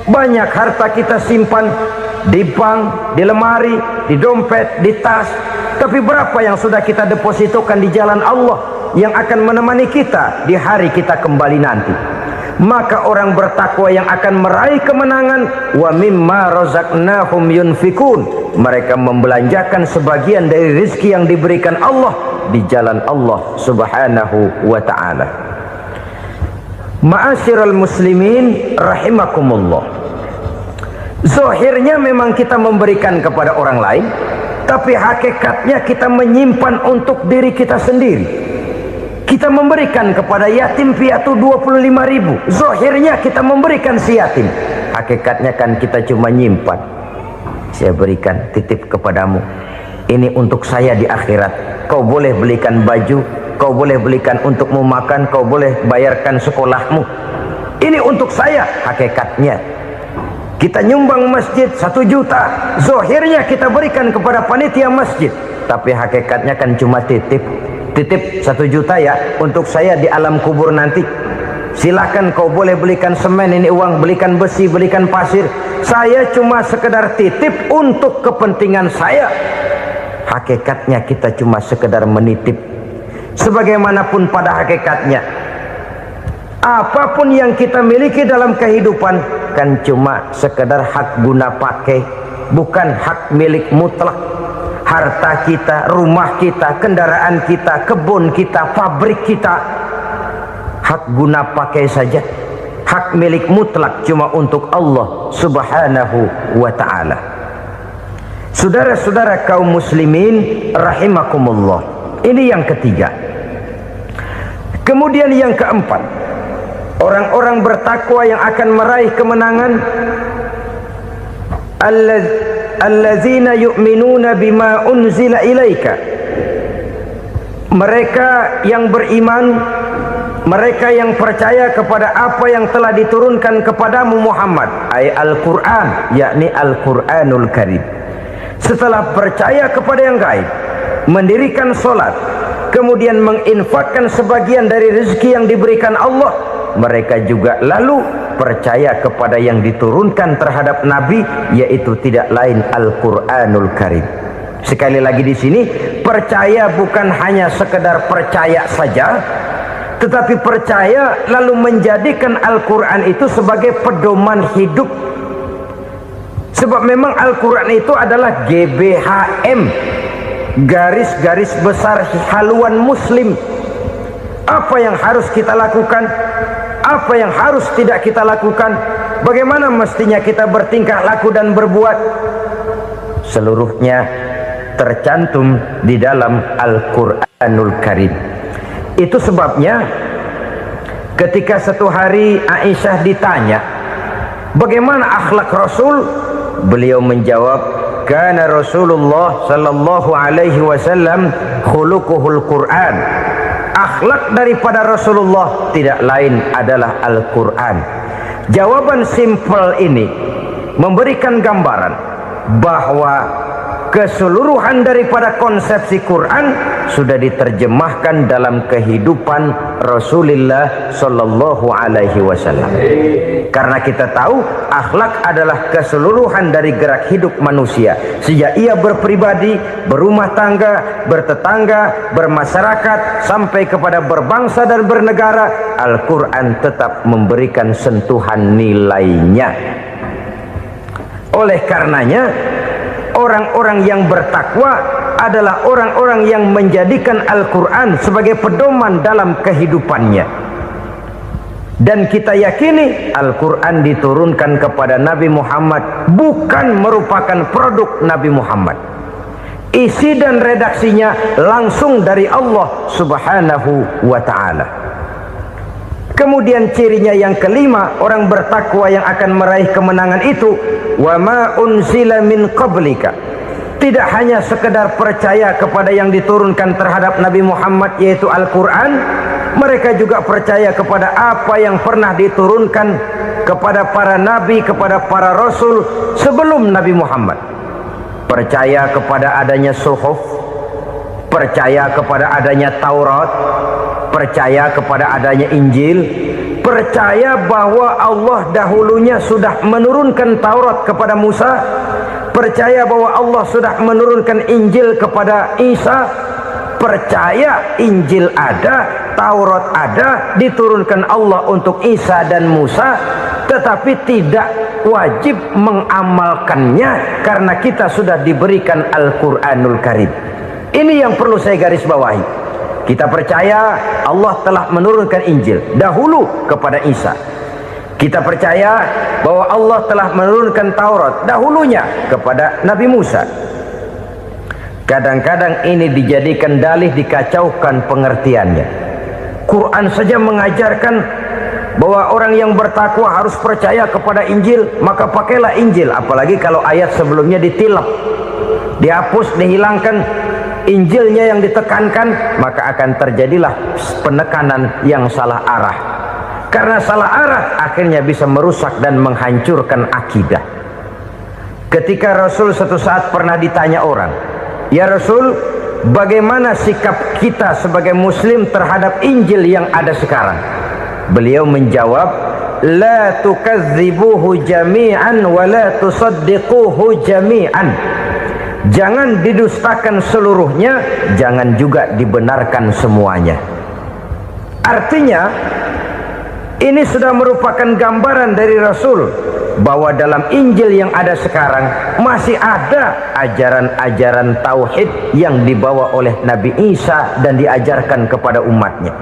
Banyak harta kita simpan di bank, di lemari, di dompet, di tas. Tapi berapa yang sudah kita depositokan di jalan Allah yang akan menemani kita di hari kita kembali nanti? Maka orang bertakwa yang akan meraih kemenangan, wa mimma razaqnahum yunfikun, mereka membelanjakan sebagian dari rezeki yang diberikan Allah di jalan Allah Subhanahu wa ta'ala. Ma'asyiral muslimin rahimakumullah, zahirnya memang kita memberikan kepada orang lain, tapi hakikatnya kita menyimpan untuk diri kita sendiri. Kita memberikan kepada yatim piatu 25.000. Zahirnya kita memberikan si yatim, hakikatnya kan kita cuma nyimpan. Saya berikan, titip kepadamu, ini untuk saya di akhirat. Kau boleh belikan baju, kau boleh belikan untukmu makan, kau boleh bayarkan sekolahmu. Ini untuk saya. Hakikatnya kita nyumbang masjid 1 juta, zahirnya kita berikan kepada panitia masjid, tapi hakikatnya kan cuma titip 1 juta ya, untuk saya di alam kubur nanti. Silakan kau boleh belikan semen, ini uang, belikan besi, belikan pasir. Saya cuma sekedar titip untuk kepentingan saya. Hakikatnya kita cuma sekedar menitip. Sebagaimanapun pada hakikatnya, apapun yang kita miliki dalam kehidupan kan cuma sekedar hak guna pakai, bukan hak milik mutlak. Harta kita, rumah kita, kendaraan kita, kebun kita, pabrik kita, hak guna pakai saja. Hak milik mutlak cuma untuk Allah Subhanahu wa ta'ala. Saudara-saudara kaum muslimin rahimakumullah, ini yang ketiga. Kemudian yang keempat, orang-orang bertakwa yang akan meraih kemenangan, allazina yu'minuna bima unzila ilaika, mereka yang beriman, mereka yang percaya kepada apa yang telah diturunkan kepadamu Muhammad, ay Al-Quran, yakni Al-Quranul Karim. Setelah percaya kepada yang gaib, mendirikan solat, kemudian menginfakkan sebagian dari rezeki yang diberikan Allah, mereka juga lalu percaya kepada yang diturunkan terhadap Nabi, yaitu tidak lain Al-Quranul Karim. Sekali lagi di sini, percaya bukan hanya sekedar percaya saja, tetapi percaya lalu menjadikan Al-Quran itu sebagai pedoman hidup. Sebab memang Al-Quran itu adalah GBHM, garis-garis besar haluan muslim. Apa yang harus kita lakukan, apa yang harus tidak kita lakukan, bagaimana mestinya kita bertingkah laku dan berbuat, seluruhnya tercantum di dalam Al-Quranul Karim. Itu sebabnya ketika satu hari Aisyah ditanya bagaimana akhlak Rasul, beliau menjawab, kana Rasulullah sallallahu alaihi wasallam khuluquhul Quran. Akhlak daripada Rasulullah tidak lain adalah Al-Quran. Jawaban simpel ini memberikan gambaran bahwa keseluruhan daripada konsepsi Quran sudah diterjemahkan dalam kehidupan Rasulullah sallallahu alaihi wasallam. Karena kita tahu akhlak adalah keseluruhan dari gerak hidup manusia, sejak ia berpribadi, berumah tangga, bertetangga, bermasyarakat, sampai kepada berbangsa dan bernegara. Al-Quran tetap memberikan sentuhan nilainya. Oleh karenanya, orang-orang yang bertakwa adalah orang-orang yang menjadikan Al-Quran sebagai pedoman dalam kehidupannya. Dan kita yakini Al-Quran diturunkan kepada Nabi Muhammad, bukan merupakan produk Nabi Muhammad. Isi dan redaksinya langsung dari Allah Subhanahu wa ta'ala. Kemudian cirinya yang kelima, orang bertakwa yang akan meraih kemenangan itu, wa ma unzila min qablika. Tidak hanya sekedar percaya kepada yang diturunkan terhadap Nabi Muhammad, yaitu Al-Quran, mereka juga percaya kepada apa yang pernah diturunkan kepada para nabi, kepada para rasul sebelum Nabi Muhammad. percaya kepada adanya suhuf, percaya kepada adanya Taurat, percaya kepada adanya Injil, percaya bahwa Allah dahulunya sudah menurunkan Taurat kepada Musa, percaya bahwa Allah sudah menurunkan Injil kepada Isa, percaya Injil ada, Taurat ada, diturunkan Allah untuk Isa dan Musa, tetapi tidak wajib mengamalkannya karena kita sudah diberikan Al-Quranul Karim. Ini yang perlu saya garis bawahi. Kita percaya Allah telah menurunkan Injil dahulu kepada Isa. Kita percaya bahwa Allah telah menurunkan Taurat dahulunya kepada Nabi Musa. Kadang-kadang ini dijadikan dalih, dikacaukan pengertiannya. Quran saja mengajarkan bahwa orang yang bertakwa harus percaya kepada Injil, maka pakailah Injil. Apalagi kalau ayat sebelumnya ditilap, dihapus, dihilangkan, Injilnya yang ditekankan, maka akan terjadilah penekanan yang salah arah. Karena salah arah akhirnya bisa merusak dan menghancurkan akidah. Ketika Rasul suatu saat pernah ditanya orang, "Ya Rasul, bagaimana sikap kita sebagai muslim terhadap Injil yang ada sekarang?" Beliau menjawab, "La tukadzibuhu jami'an wa la tusaddiquhu jami'an." Jangan didustakan seluruhnya, jangan juga dibenarkan semuanya. Artinya, ini sudah merupakan gambaran dari Rasul bahwa dalam Injil yang ada sekarang masih ada ajaran-ajaran tauhid yang dibawa oleh Nabi Isa dan diajarkan kepada umatnya.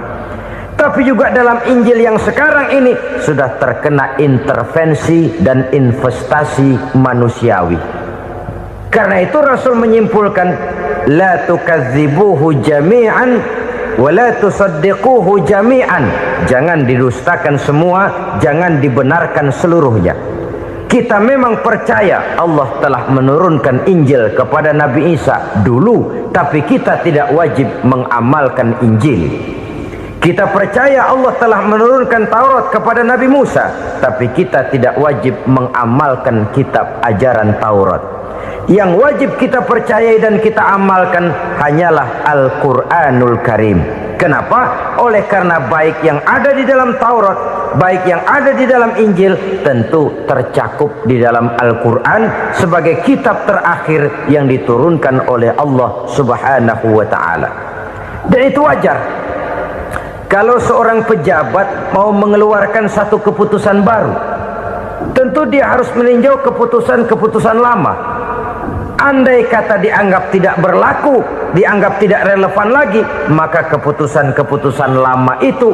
Tapi juga dalam Injil yang sekarang ini sudah terkena intervensi dan investasi manusiawi. Karena itu Rasul menyimpulkan, la tukadzibuhu jami'an wa la tusaddiquhu jami'an. Jangan didustakan semua, jangan dibenarkan seluruhnya. Kita memang percaya Allah telah menurunkan Injil kepada Nabi Isa dulu, tapi kita tidak wajib mengamalkan Injil. Kita percaya Allah telah menurunkan Taurat kepada Nabi Musa, tapi kita tidak wajib mengamalkan kitab ajaran Taurat. Yang wajib kita percayai dan kita amalkan hanyalah Al-Quranul Karim. Kenapa? Oleh karena baik yang ada di dalam Taurat, baik yang ada di dalam Injil, tentu tercakup di dalam Al-Quran sebagai kitab terakhir yang diturunkan oleh Allah Subhanahu wa Ta'ala. Dan itu wajar. Kalau seorang pejabat mau mengeluarkan satu keputusan baru, tentu dia harus meninjau keputusan-keputusan lama. Andai kata dianggap tidak berlaku, dianggap tidak relevan lagi, maka keputusan-keputusan lama itu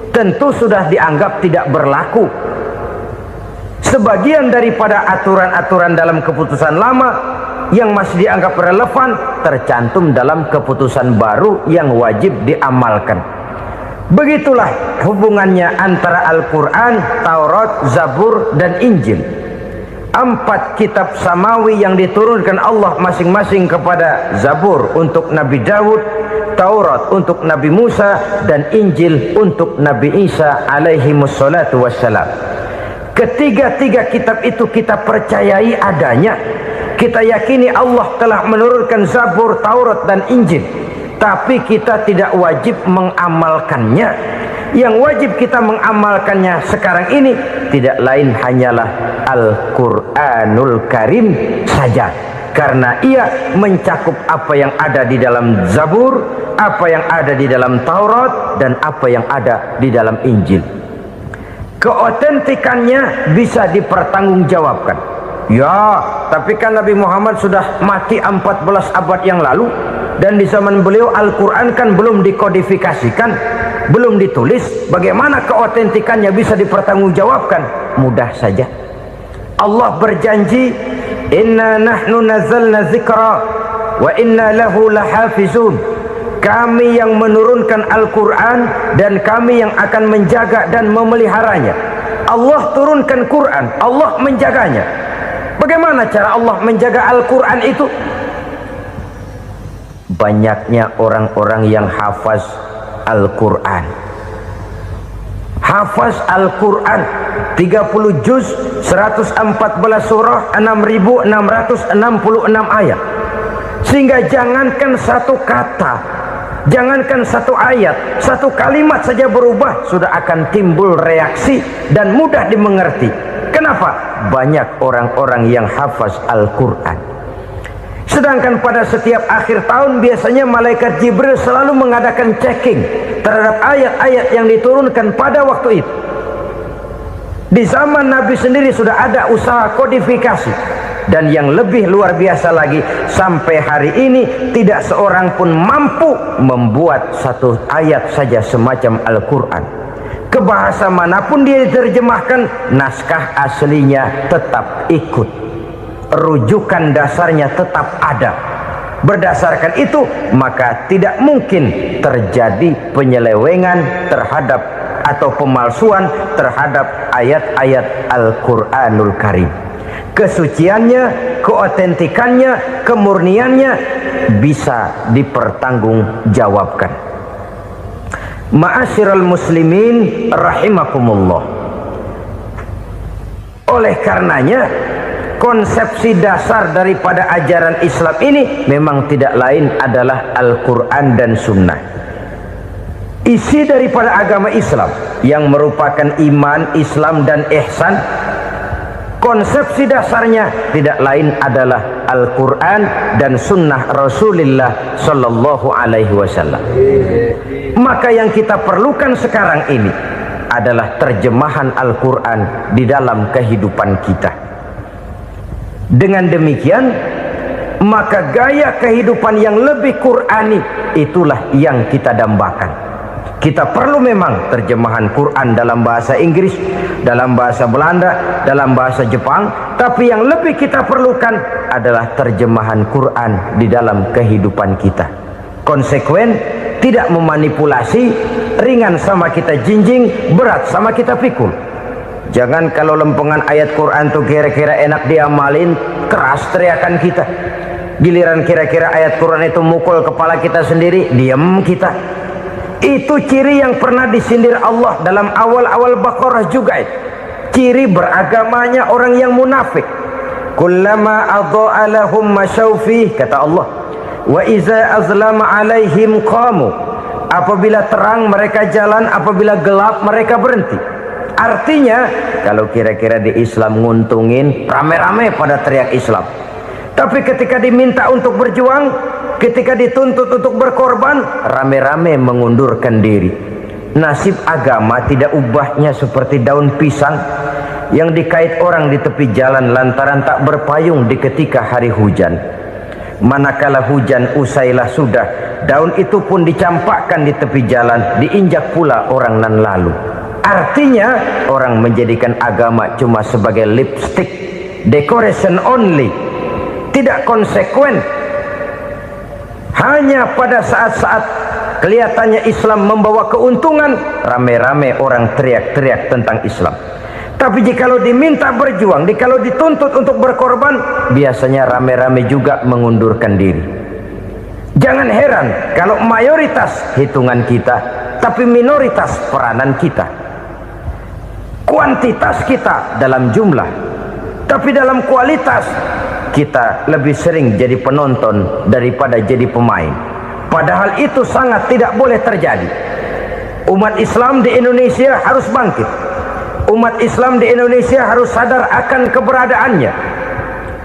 tentu sudah dianggap tidak berlaku. Sebagian daripada aturan-aturan dalam keputusan lama yang masih dianggap relevan tercantum dalam keputusan baru yang wajib diamalkan. Begitulah hubungannya antara Al-Quran, Taurat, Zabur, dan Injil. 4 kitab samawi yang diturunkan Allah masing-masing kepada Zabur untuk Nabi Daud, Taurat untuk Nabi Musa, dan Injil untuk Nabi Isa alaihi wassalatu wassalam. Ketiga-tiga kitab itu kita percayai adanya. Kita yakini Allah telah menurunkan Zabur, Taurat, dan Injil, tapi kita tidak wajib mengamalkannya. Yang wajib kita mengamalkannya sekarang ini tidak lain hanyalah Al-Quranul Karim saja, karena ia mencakup apa yang ada di dalam Zabur, apa yang ada di dalam Taurat, dan apa yang ada di dalam Injil. Keotentikannya bisa dipertanggungjawabkan. Ya, tapi kan Nabi Muhammad sudah mati 14 abad yang lalu, dan di zaman beliau Al-Quran kan belum dikodifikasikan, belum ditulis. Bagaimana keotentikannya bisa dipertanggungjawabkan? Mudah saja. Allah berjanji, "Inna nahnu nazzalna dzikra wa inna lahu lahafizun." Kami yang menurunkan Al-Quran dan kami yang akan menjaga dan memeliharanya. Allah turunkan Quran, Allah menjaganya. Bagaimana cara Allah menjaga Al-Quran itu? Banyaknya orang-orang yang hafaz Al-Quran. hafaz Al-Quran 30 juz 114 surah 6666 ayat, sehingga jangankan satu kata, jangankan satu ayat, satu kalimat saja berubah sudah akan timbul reaksi dan mudah dimengerti. Kenapa? Banyak orang-orang yang hafaz Al-Quran. Sedangkan pada setiap akhir tahun biasanya malaikat Jibril selalu mengadakan checking terhadap ayat-ayat yang diturunkan pada waktu itu. Di zaman Nabi sendiri sudah ada usaha kodifikasi. Dan yang lebih luar biasa lagi, sampai hari ini tidak seorang pun mampu membuat satu ayat saja semacam Al-Quran. Ke bahasa manapun dia diterjemahkan, naskah aslinya tetap ikut, rujukan dasarnya tetap ada. Berdasarkan itu maka tidak mungkin terjadi penyelewengan terhadap atau pemalsuan terhadap ayat-ayat Al-Quranul Karim. Kesuciannya, keotentikannya, kemurniannya bisa dipertanggungjawabkan. Ma'asyiral muslimin rahimakumullah. Oleh karenanya, konsepsi dasar daripada ajaran Islam ini memang tidak lain adalah Al-Quran dan Sunnah. Isi daripada agama Islam yang merupakan iman, Islam dan ihsan, konsepsi dasarnya tidak lain adalah Al-Quran dan Sunnah Rasulullah Sallallahu Alaihi Wasallam. Maka yang kita perlukan sekarang ini adalah terjemahan Al-Quran di dalam kehidupan kita. Dengan demikian, maka gaya kehidupan yang lebih Qurani itulah yang kita dambakan. Kita perlu memang terjemahan Quran dalam bahasa Inggris, dalam bahasa Belanda, dalam bahasa Jepang, tapi yang lebih kita perlukan adalah terjemahan Quran di dalam kehidupan kita. Konsekuen, tidak memanipulasi, ringan sama kita jinjing, berat sama kita pikul. Jangan kalau lempengan ayat Quran tuh kira-kira enak diamalin, keras teriakan kita. Giliran kira-kira ayat Quran itu mukul kepala kita sendiri, diam kita. Itu ciri yang pernah disindir Allah dalam awal-awal Baqarah juga itu. Ciri beragamanya orang yang munafik. Kullama adha'a lahum masyawfih, kata Allah. Wa iza azlama alaihim qamu. Apabila terang mereka jalan, apabila gelap mereka berhenti. Artinya, kalau kira-kira di Islam nguntungin, rame-rame pada teriak Islam. Tapi ketika diminta untuk berjuang, ketika dituntut untuk berkorban, rame-rame mengundurkan diri. Nasib agama tidak ubahnya seperti daun pisang yang dikait orang di tepi jalan lantaran tak berpayung di ketika hari hujan. Manakala hujan usailah sudah, daun itu pun dicampakkan di tepi jalan, diinjak pula orang nan lalu. Artinya, orang menjadikan agama cuma sebagai lipstick, decoration only, tidak konsekuen. Hanya pada saat-saat kelihatannya Islam membawa keuntungan, rame-rame orang teriak-teriak tentang Islam. Tapi jikalau diminta berjuang, jikalau dituntut untuk berkorban, biasanya rame-rame juga mengundurkan diri. Jangan heran kalau mayoritas hitungan kita, tapi minoritas peranan kita. Kuantitas kita dalam jumlah, tapi dalam kualitas kita lebih sering jadi penonton daripada jadi pemain. Padahal itu sangat tidak boleh terjadi. Umat Islam di Indonesia harus bangkit. Umat Islam di Indonesia harus sadar akan keberadaannya.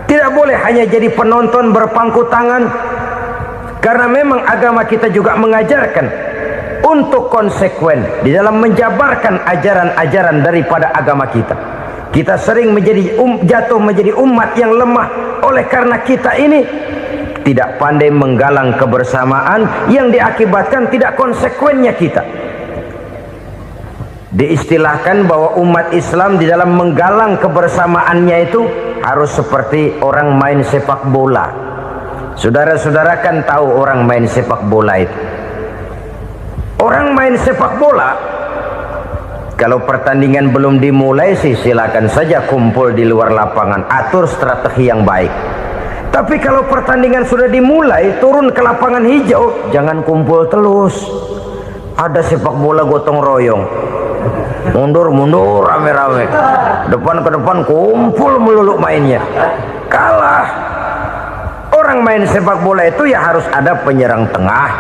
Tidak boleh hanya jadi penonton berpangku tangan, karena memang agama kita juga mengajarkan untuk konsekuen di dalam menjabarkan ajaran-ajaran daripada agama kita. Kita sering menjadi jatuh menjadi umat yang lemah oleh karena kita ini tidak pandai menggalang kebersamaan yang diakibatkan tidak konsekuennya kita. Diistilahkan bahwa umat Islam di dalam menggalang kebersamaannya itu harus seperti orang main sepak bola. Saudara-saudara kan tahu orang main sepak bola itu. Orang main sepak bola, kalau pertandingan belum dimulai sih silakan saja kumpul di luar lapangan, atur strategi yang baik. Tapi kalau pertandingan sudah dimulai, turun ke lapangan hijau, jangan kumpul terus. Ada sepak bola gotong royong. mundur rame-rame, depan ke depan kumpul melulu mainnya. Kalah. Orang main sepak bola itu ya harus ada penyerang tengah,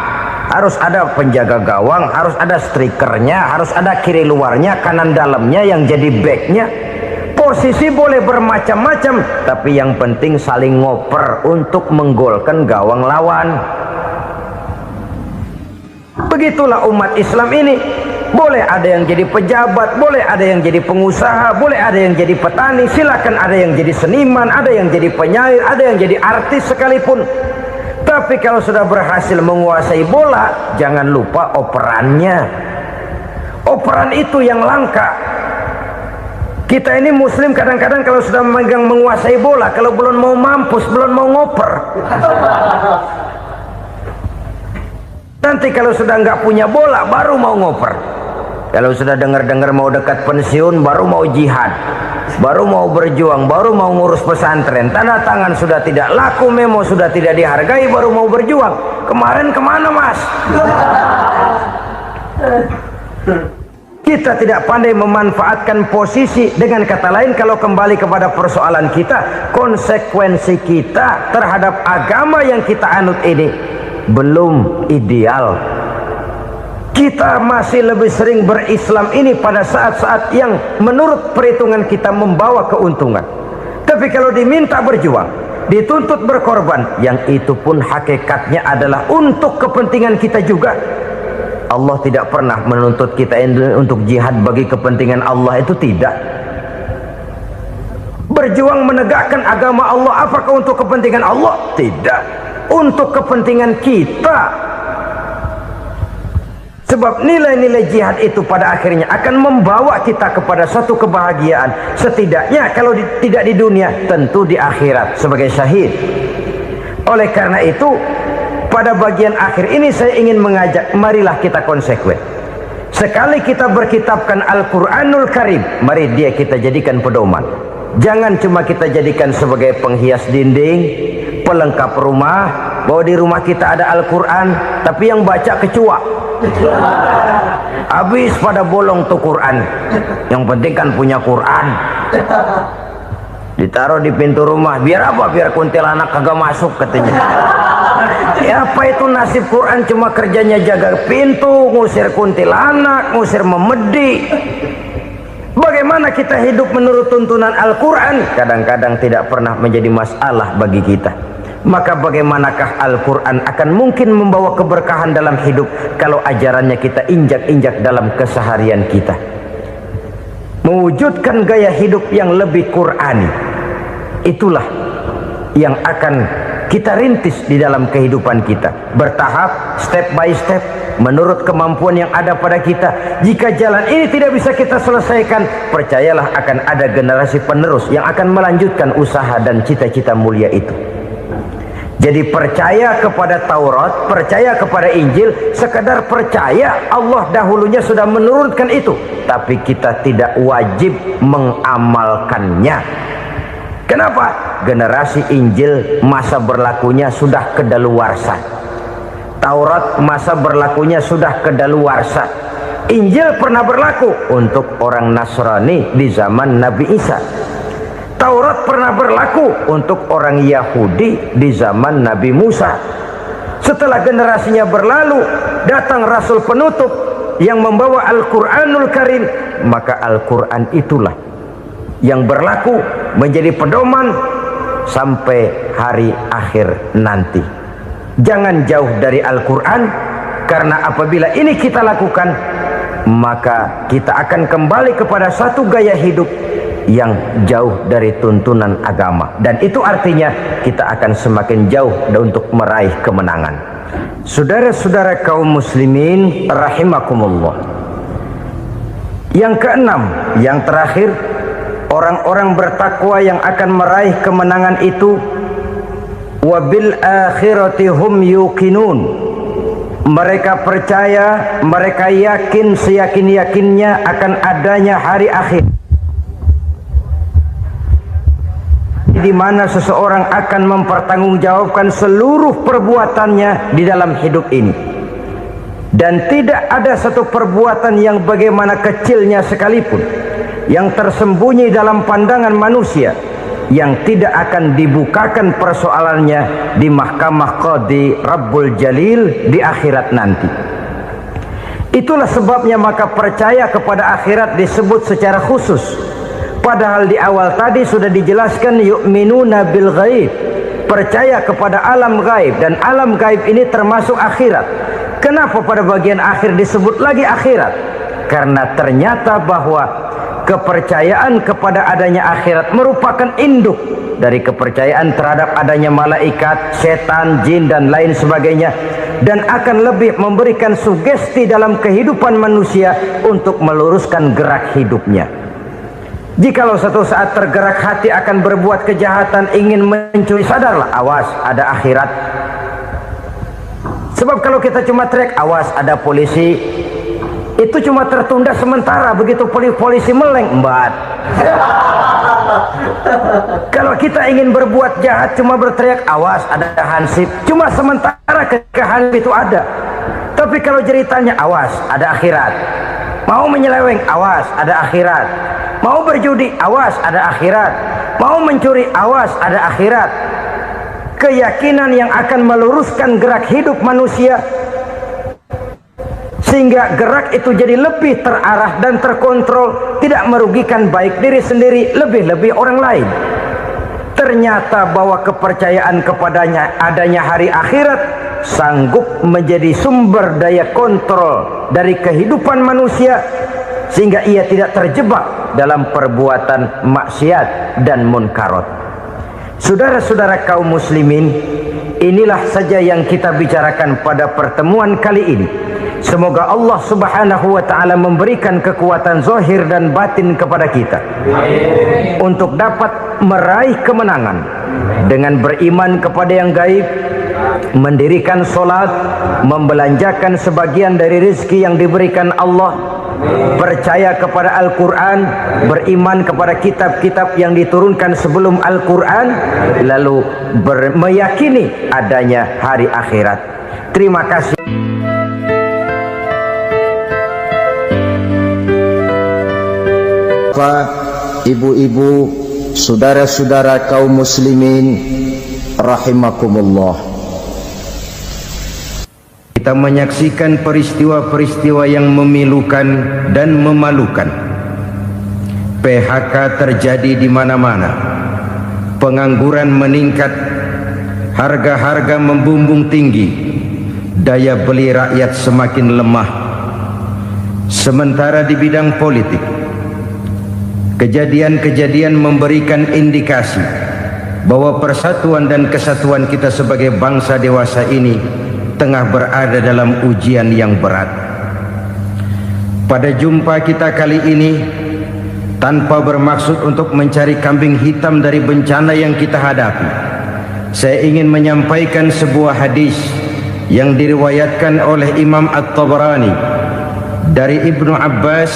harus ada penjaga gawang, harus ada strikernya, harus ada kiri luarnya, kanan dalamnya yang jadi backnya. Posisi boleh bermacam-macam, tapi yang penting saling ngoper untuk menggolkan gawang lawan. Begitulah umat Islam ini. Boleh ada yang jadi pejabat, boleh ada yang jadi pengusaha, boleh ada yang jadi petani, silakan ada yang jadi seniman, ada yang jadi penyair, ada yang jadi artis sekalipun. Tapi kalau sudah berhasil menguasai bola, jangan lupa operannya. Operan itu yang langka. Kita ini muslim kadang-kadang kalau sudah memegang menguasai bola, kalau belum mau mampus, belum mau ngoper. Nanti kalau sudah nggak punya bola, baru mau ngoper. Kalau sudah dengar-dengar mau dekat pensiun, baru mau jihad, baru mau berjuang, baru mau ngurus pesantren. Tanda tangan sudah tidak laku, memo sudah tidak dihargai, baru mau berjuang. Kemarin kemana, Mas? Kita tidak pandai memanfaatkan posisi. Dengan kata lain, kalau kembali kepada persoalan kita, konsekuensi kita terhadap agama yang kita anut ini belum ideal. Kita masih lebih sering berislam ini pada saat-saat yang menurut perhitungan kita membawa keuntungan. Tapi kalau diminta berjuang, dituntut berkorban, yang itu pun hakikatnya adalah untuk kepentingan kita juga. Allah tidak pernah menuntut kita untuk jihad bagi kepentingan Allah, itu tidak. Berjuang menegakkan agama Allah, apakah untuk kepentingan Allah? Tidak. Untuk kepentingan kita. Sebab nilai-nilai jihad itu pada akhirnya akan membawa kita kepada suatu kebahagiaan. Setidaknya kalau tidak di dunia, tentu di akhirat sebagai syahid. Oleh karena itu, pada bagian akhir ini saya ingin mengajak, marilah kita konsekuen. Sekali kita berkitabkan Al-Quranul Karim, mari dia kita jadikan pedoman. Jangan cuma kita jadikan sebagai penghias dinding, pelengkap rumah, bahwa di rumah kita ada Al-Quran, tapi yang baca kecoa. Habis pada bolong tuh Quran. Yang penting kan punya Quran. Ditaruh di pintu rumah. Biar apa? Biar kuntilanak kagak masuk katanya. Ya apa itu nasib Quran, cuma kerjanya jaga pintu, ngusir kuntilanak, ngusir memedi. Bagaimana kita hidup menurut tuntunan Al-Quran? Kadang-kadang tidak pernah menjadi masalah bagi kita. Maka bagaimanakah Al-Quran akan mungkin membawa keberkahan dalam hidup kalau ajarannya kita injak-injak dalam keseharian kita? Mewujudkan gaya hidup yang lebih Qurani, itulah yang akan kita rintis di dalam kehidupan kita, bertahap, step by step, menurut kemampuan yang ada pada kita. Jika jalan ini tidak bisa kita selesaikan, percayalah akan ada generasi penerus yang akan melanjutkan usaha dan cita-cita mulia itu. Jadi percaya kepada Taurat, percaya kepada Injil, sekedar percaya Allah dahulunya sudah menurunkan itu, tapi kita tidak wajib mengamalkannya. Kenapa? Generasi Injil masa berlakunya sudah kedaluarsa. Taurat masa berlakunya sudah kedaluarsa. Injil pernah berlaku untuk orang Nasrani di zaman Nabi Isa. Taurat pernah berlaku untuk orang Yahudi di zaman Nabi Musa. Setelah generasinya berlalu, datang Rasul penutup yang membawa Al-Quranul Karim. Maka Al-Quran itulah yang berlaku menjadi pedoman sampai hari akhir nanti. Jangan jauh dari Al-Quran, karena apabila ini kita lakukan, maka kita akan kembali kepada satu gaya hidup yang jauh dari tuntunan agama, dan itu artinya kita akan semakin jauh untuk meraih kemenangan. Saudara-saudara kaum muslimin rahimakumullah, yang keenam, yang terakhir, orang-orang bertakwa yang akan meraih kemenangan itu wabil akhirati hum yuqinun. Mereka percaya, mereka yakin seyakin-yakinnya akan adanya hari akhir, di mana seseorang akan mempertanggungjawabkan seluruh perbuatannya di dalam hidup ini. Dan tidak ada satu perbuatan yang bagaimana kecilnya sekalipun yang tersembunyi dalam pandangan manusia yang tidak akan dibukakan persoalannya di mahkamah Qadi Rabbul Jalil di akhirat nanti. Itulah sebabnya maka percaya kepada akhirat disebut secara khusus. Padahal di awal tadi sudah dijelaskan yu'minuna bil ghaib, percaya kepada alam gaib, dan alam gaib ini termasuk akhirat. Kenapa pada bagian akhir disebut lagi akhirat? Karena ternyata bahwa kepercayaan kepada adanya akhirat merupakan induk dari kepercayaan terhadap adanya malaikat, setan, jin dan lain sebagainya, dan akan lebih memberikan sugesti dalam kehidupan manusia untuk meluruskan gerak hidupnya. Jikalau satu saat tergerak hati akan berbuat kejahatan, ingin mencuri, sadarlah, awas ada akhirat. Sebab kalau kita cuma teriak awas ada polisi, itu cuma tertunda sementara. Begitu polisi meleng, embat. Kalau kita ingin berbuat jahat cuma berteriak awas ada hansip, cuma sementara ketika hansip itu ada. Tapi kalau ceritanya awas ada akhirat, mau menyeleweng awas ada akhirat, mau berjudi awas ada akhirat, mau mencuri awas ada akhirat. Keyakinan yang akan meluruskan gerak hidup manusia sehingga gerak itu jadi lebih terarah dan terkontrol, tidak merugikan baik diri sendiri, lebih-lebih orang lain. Ternyata bahwa kepercayaan kepadanya adanya hari akhirat sanggup menjadi sumber daya kontrol dari kehidupan manusia sehingga ia tidak terjebak dalam perbuatan maksiat dan munkarat. Saudara-saudara kaum muslimin, inilah saja yang kita bicarakan pada pertemuan kali ini. Semoga Allah Subhanahu wa taala memberikan kekuatan zahir dan batin kepada kita untuk dapat meraih kemenangan dengan beriman kepada yang gaib, mendirikan solat, membelanjakan sebagian dari rezeki yang diberikan Allah, percaya kepada Al-Quran, beriman kepada kitab-kitab yang diturunkan sebelum Al-Quran, lalu meyakini adanya hari akhirat. Terima kasih. Bapak, ibu-ibu, saudara-saudara kaum muslimin rahimakumullah, kita menyaksikan peristiwa-peristiwa yang memilukan dan memalukan. PHK terjadi di mana-mana, pengangguran meningkat, harga-harga membumbung tinggi, daya beli rakyat semakin lemah. Sementara di bidang politik, kejadian-kejadian memberikan indikasi bahwa persatuan dan kesatuan kita sebagai bangsa dewasa ini tengah berada dalam ujian yang berat. Pada jumpa kita kali ini, tanpa bermaksud untuk mencari kambing hitam dari bencana yang kita hadapi, saya ingin menyampaikan sebuah hadis yang diriwayatkan oleh Imam At-Tabarani dari Ibnu Abbas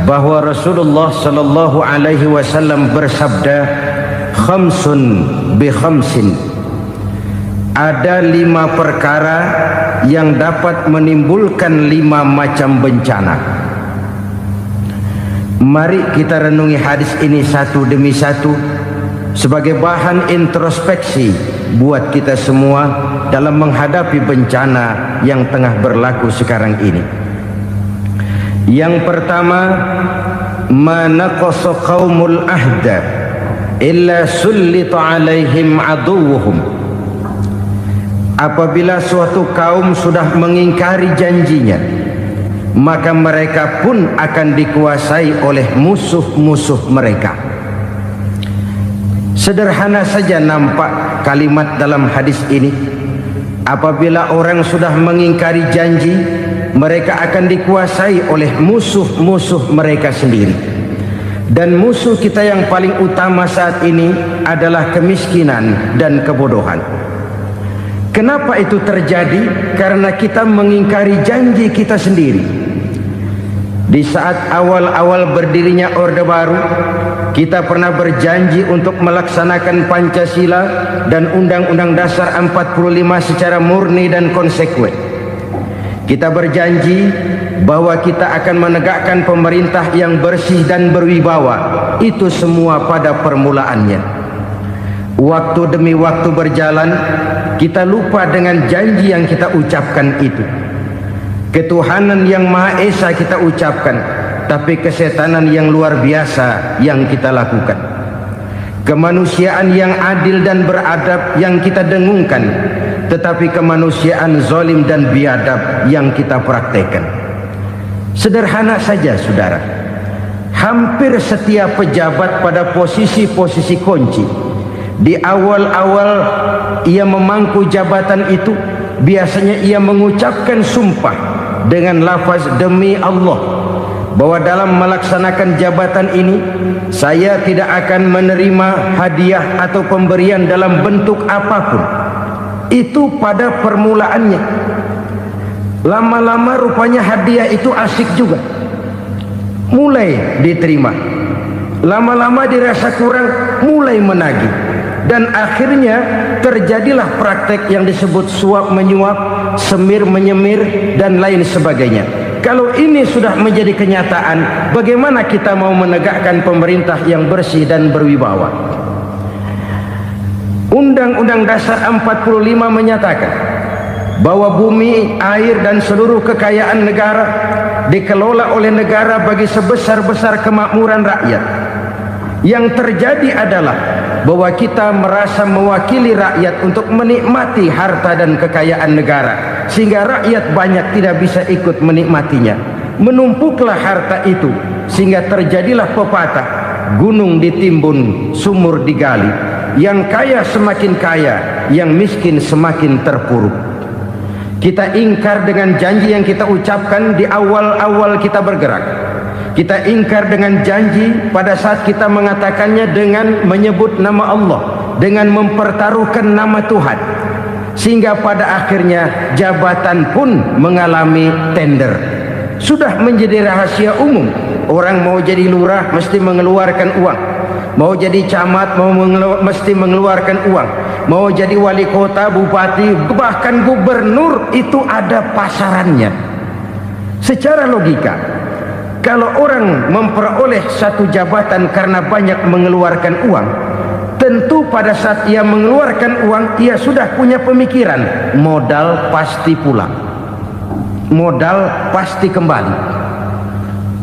bahwa Rasulullah sallallahu alaihi wasallam bersabda, khamsun bi khamsin, ada 5 perkara yang dapat menimbulkan 5 macam bencana. Mari kita renungi hadis ini satu demi satu sebagai bahan introspeksi buat kita semua dalam menghadapi bencana yang tengah berlaku sekarang ini. Yang pertama, ma naqasa qaumul ahda illa sullita alaihim aduwwuhum. Apabila suatu kaum sudah mengingkari janjinya, maka mereka pun akan dikuasai oleh musuh-musuh mereka. Sederhana saja nampak kalimat dalam hadis ini. Apabila orang sudah mengingkari janji, mereka akan dikuasai oleh musuh-musuh mereka sendiri. Dan musuh kita yang paling utama saat ini adalah kemiskinan dan kebodohan. Kenapa itu terjadi? Karena kita mengingkari janji kita sendiri. Di saat awal-awal berdirinya Orde Baru, kita pernah berjanji untuk melaksanakan Pancasila dan Undang-Undang Dasar 45 secara murni dan konsekuen. Kita berjanji bahwa kita akan menegakkan pemerintah yang bersih dan berwibawa. Itu semua pada permulaannya. Waktu demi waktu berjalan, kita lupa dengan janji yang kita ucapkan itu. Ketuhanan yang Maha Esa kita ucapkan, tapi kesetanan yang luar biasa yang kita lakukan. Kemanusiaan yang adil dan beradab yang kita dengungkan, tetapi kemanusiaan zalim dan biadab yang kita praktekkan. Sederhana saja saudara, hampir setiap pejabat pada posisi-posisi kunci, di awal-awal ia memangku jabatan itu, biasanya ia mengucapkan sumpah dengan lafaz demi Allah, bahwa dalam melaksanakan jabatan ini saya tidak akan menerima hadiah atau pemberian dalam bentuk apapun. Itu pada permulaannya. Lama-lama rupanya hadiah itu asik juga, mulai diterima. Lama-lama dirasa kurang, mulai menagih. Dan akhirnya terjadilah praktek yang disebut suap menyuap, semir menyemir, dan lain sebagainya. Kalau ini sudah menjadi kenyataan, bagaimana kita mau menegakkan pemerintah yang bersih dan berwibawa? Undang-Undang Dasar 45 menyatakan bahwa bumi, air, dan seluruh kekayaan negara dikelola oleh negara bagi sebesar-besar kemakmuran rakyat. Yang terjadi adalah bahwa kita merasa mewakili rakyat untuk menikmati harta dan kekayaan negara, sehingga rakyat banyak tidak bisa ikut menikmatinya. Menumpuklah harta itu sehingga terjadilah pepatah, gunung ditimbun, sumur digali. Yang kaya semakin kaya, yang miskin semakin terpuruk. Kita ingkar dengan janji yang kita ucapkan di awal-awal kita bergerak. Kita ingkar dengan janji pada saat kita mengatakannya dengan menyebut nama Allah, dengan mempertaruhkan nama Tuhan, sehingga pada akhirnya jabatan pun mengalami tender. Sudah menjadi rahasia umum, orang mau jadi lurah mesti mengeluarkan uang, mau jadi camat mesti mengeluarkan uang, mau jadi wali kota, bupati, bahkan gubernur, itu ada pasarannya. Secara logika, kalau orang memperoleh satu jabatan karena banyak mengeluarkan uang, tentu pada saat ia mengeluarkan uang, ia sudah punya pemikiran, modal pasti pulang, modal pasti kembali.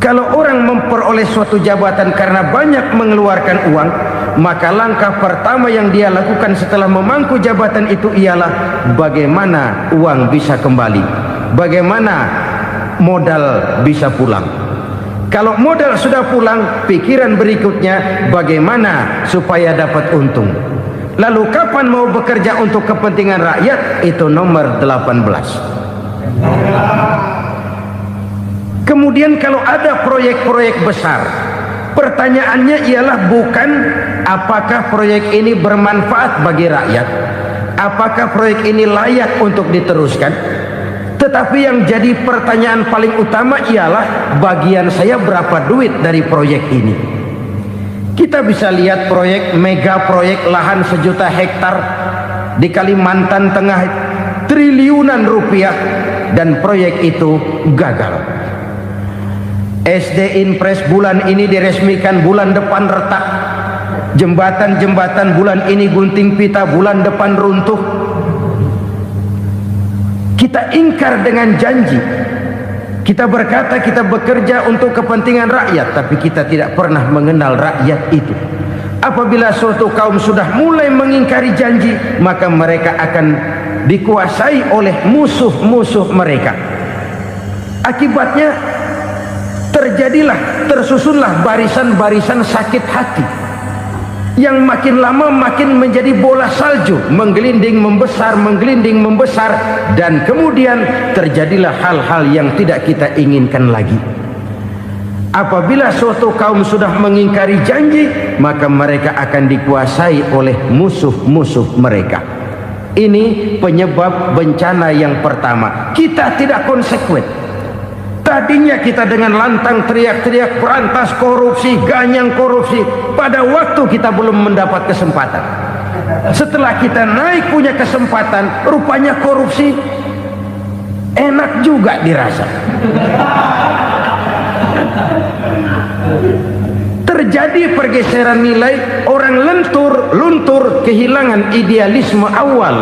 Kalau orang memperoleh suatu jabatan karena banyak mengeluarkan uang, maka langkah pertama yang dia lakukan setelah memangku jabatan itu ialah bagaimana uang bisa kembali, bagaimana modal bisa pulang. Kalau modal sudah pulang, pikiran berikutnya bagaimana supaya dapat untung. Lalu kapan mau bekerja untuk kepentingan rakyat? Itu nomor 18. Kemudian kalau ada proyek-proyek besar, pertanyaannya ialah bukan apakah proyek ini bermanfaat bagi rakyat, apakah proyek ini layak untuk diteruskan, tetapi yang jadi pertanyaan paling utama ialah bagian saya berapa duit dari proyek ini. Kita bisa lihat proyek, mega proyek lahan 1 juta hektar di Kalimantan Tengah, triliunan rupiah, dan proyek itu gagal. SD Impres bulan ini diresmikan, bulan depan retak. Jembatan-jembatan bulan ini gunting pita, bulan depan runtuh. Kita ingkar dengan janji. Kita berkata kita bekerja untuk kepentingan rakyat, tapi kita tidak pernah mengenal rakyat itu. Apabila suatu kaum sudah mulai mengingkari janji, maka mereka akan dikuasai oleh musuh-musuh mereka. Akibatnya tersusunlah barisan-barisan sakit hati, yang makin lama makin menjadi bola salju, menggelinding membesar, dan kemudian terjadilah hal-hal yang tidak kita inginkan lagi. Apabila suatu kaum sudah mengingkari janji, maka mereka akan dikuasai oleh musuh-musuh mereka. Ini penyebab bencana yang pertama. Kita tidak konsekuen. Tadinya kita dengan lantang teriak-teriak berantas korupsi, ganyang korupsi. Pada waktu kita belum mendapat kesempatan. Setelah kita naik punya kesempatan, rupanya korupsi enak juga dirasa. Terjadi pergeseran nilai, orang luntur kehilangan idealisme awal.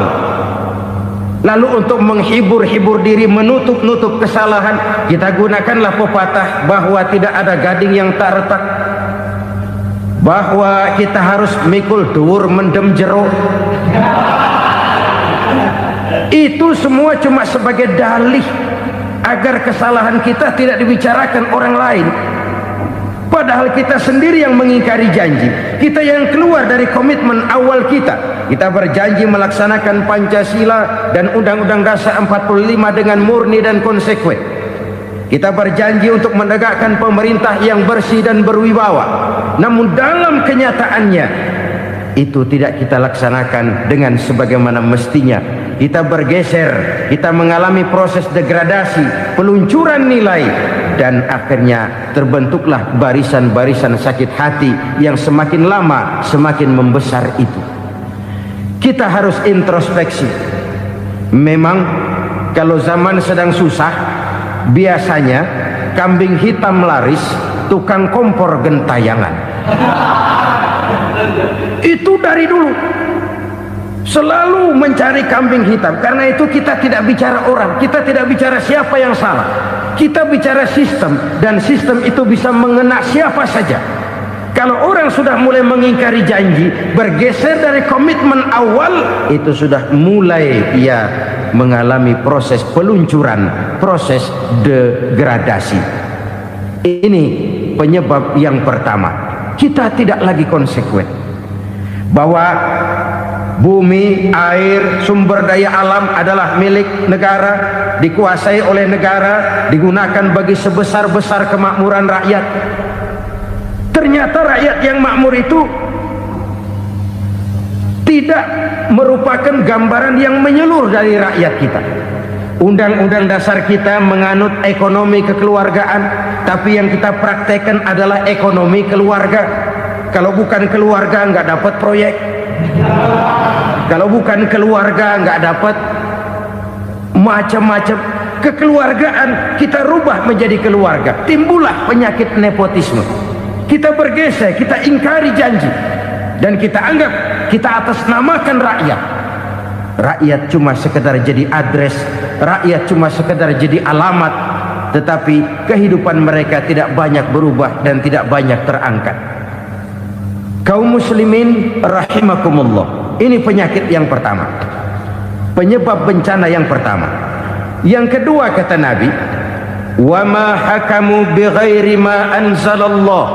Lalu untuk menghibur diri, menutup kesalahan, kita gunakanlah pepatah bahwa tidak ada gading yang tak retak, bahwa kita harus mikul dhuwur mendem jero. Itu semua cuma sebagai dalih agar kesalahan kita tidak dibicarakan orang lain. Padahal kita sendiri yang mengingkari janji. Kita yang keluar dari komitmen awal kita. Kita berjanji melaksanakan Pancasila dan Undang-Undang Dasar 45 dengan murni dan konsekuen. Kita berjanji untuk menegakkan pemerintah yang bersih dan berwibawa. Namun dalam kenyataannya itu tidak kita laksanakan dengan sebagaimana mestinya. Kita bergeser, kita mengalami proses degradasi, peluncuran nilai, dan akhirnya terbentuklah barisan-barisan sakit hati yang semakin lama semakin membesar itu. Kita harus introspeksi. Memang kalau zaman sedang susah, biasanya kambing hitam laris, tukang kompor gentayangan. Itu dari dulu selalu mencari kambing hitam. Karena itu kita tidak bicara orang, kita tidak bicara siapa yang salah, kita bicara sistem, dan sistem itu bisa mengena siapa saja. Kalau orang sudah mulai mengingkari janji, bergeser dari komitmen awal, itu sudah mulai ia mengalami proses peluncuran, proses degradasi. Ini penyebab yang pertama. Kita tidak lagi konsekuen bahwa bumi, air, sumber daya alam adalah milik negara, dikuasai oleh negara, digunakan bagi sebesar-besar kemakmuran rakyat. Ternyata rakyat yang makmur itu tidak merupakan gambaran yang menyeluruh dari rakyat kita. Undang-undang dasar kita menganut ekonomi kekeluargaan, tapi yang kita praktekkan adalah ekonomi keluarga. Kalau bukan keluarga nggak dapat proyek. Kalau bukan keluarga nggak dapat macam-macam. Kekeluargaan kita rubah menjadi keluarga, timbullah penyakit nepotisme. Kita bergeser, kita ingkari janji, dan kita anggap kita atasnamakan rakyat. Rakyat cuma sekedar jadi address, rakyat cuma sekedar jadi alamat, tetapi kehidupan mereka tidak banyak berubah dan tidak banyak terangkat. Kaum muslimin rahimakumullah, ini penyakit yang pertama, penyebab bencana yang pertama. Yang kedua, kata Nabi, wa ma hakamu bighairi ma anzalallah.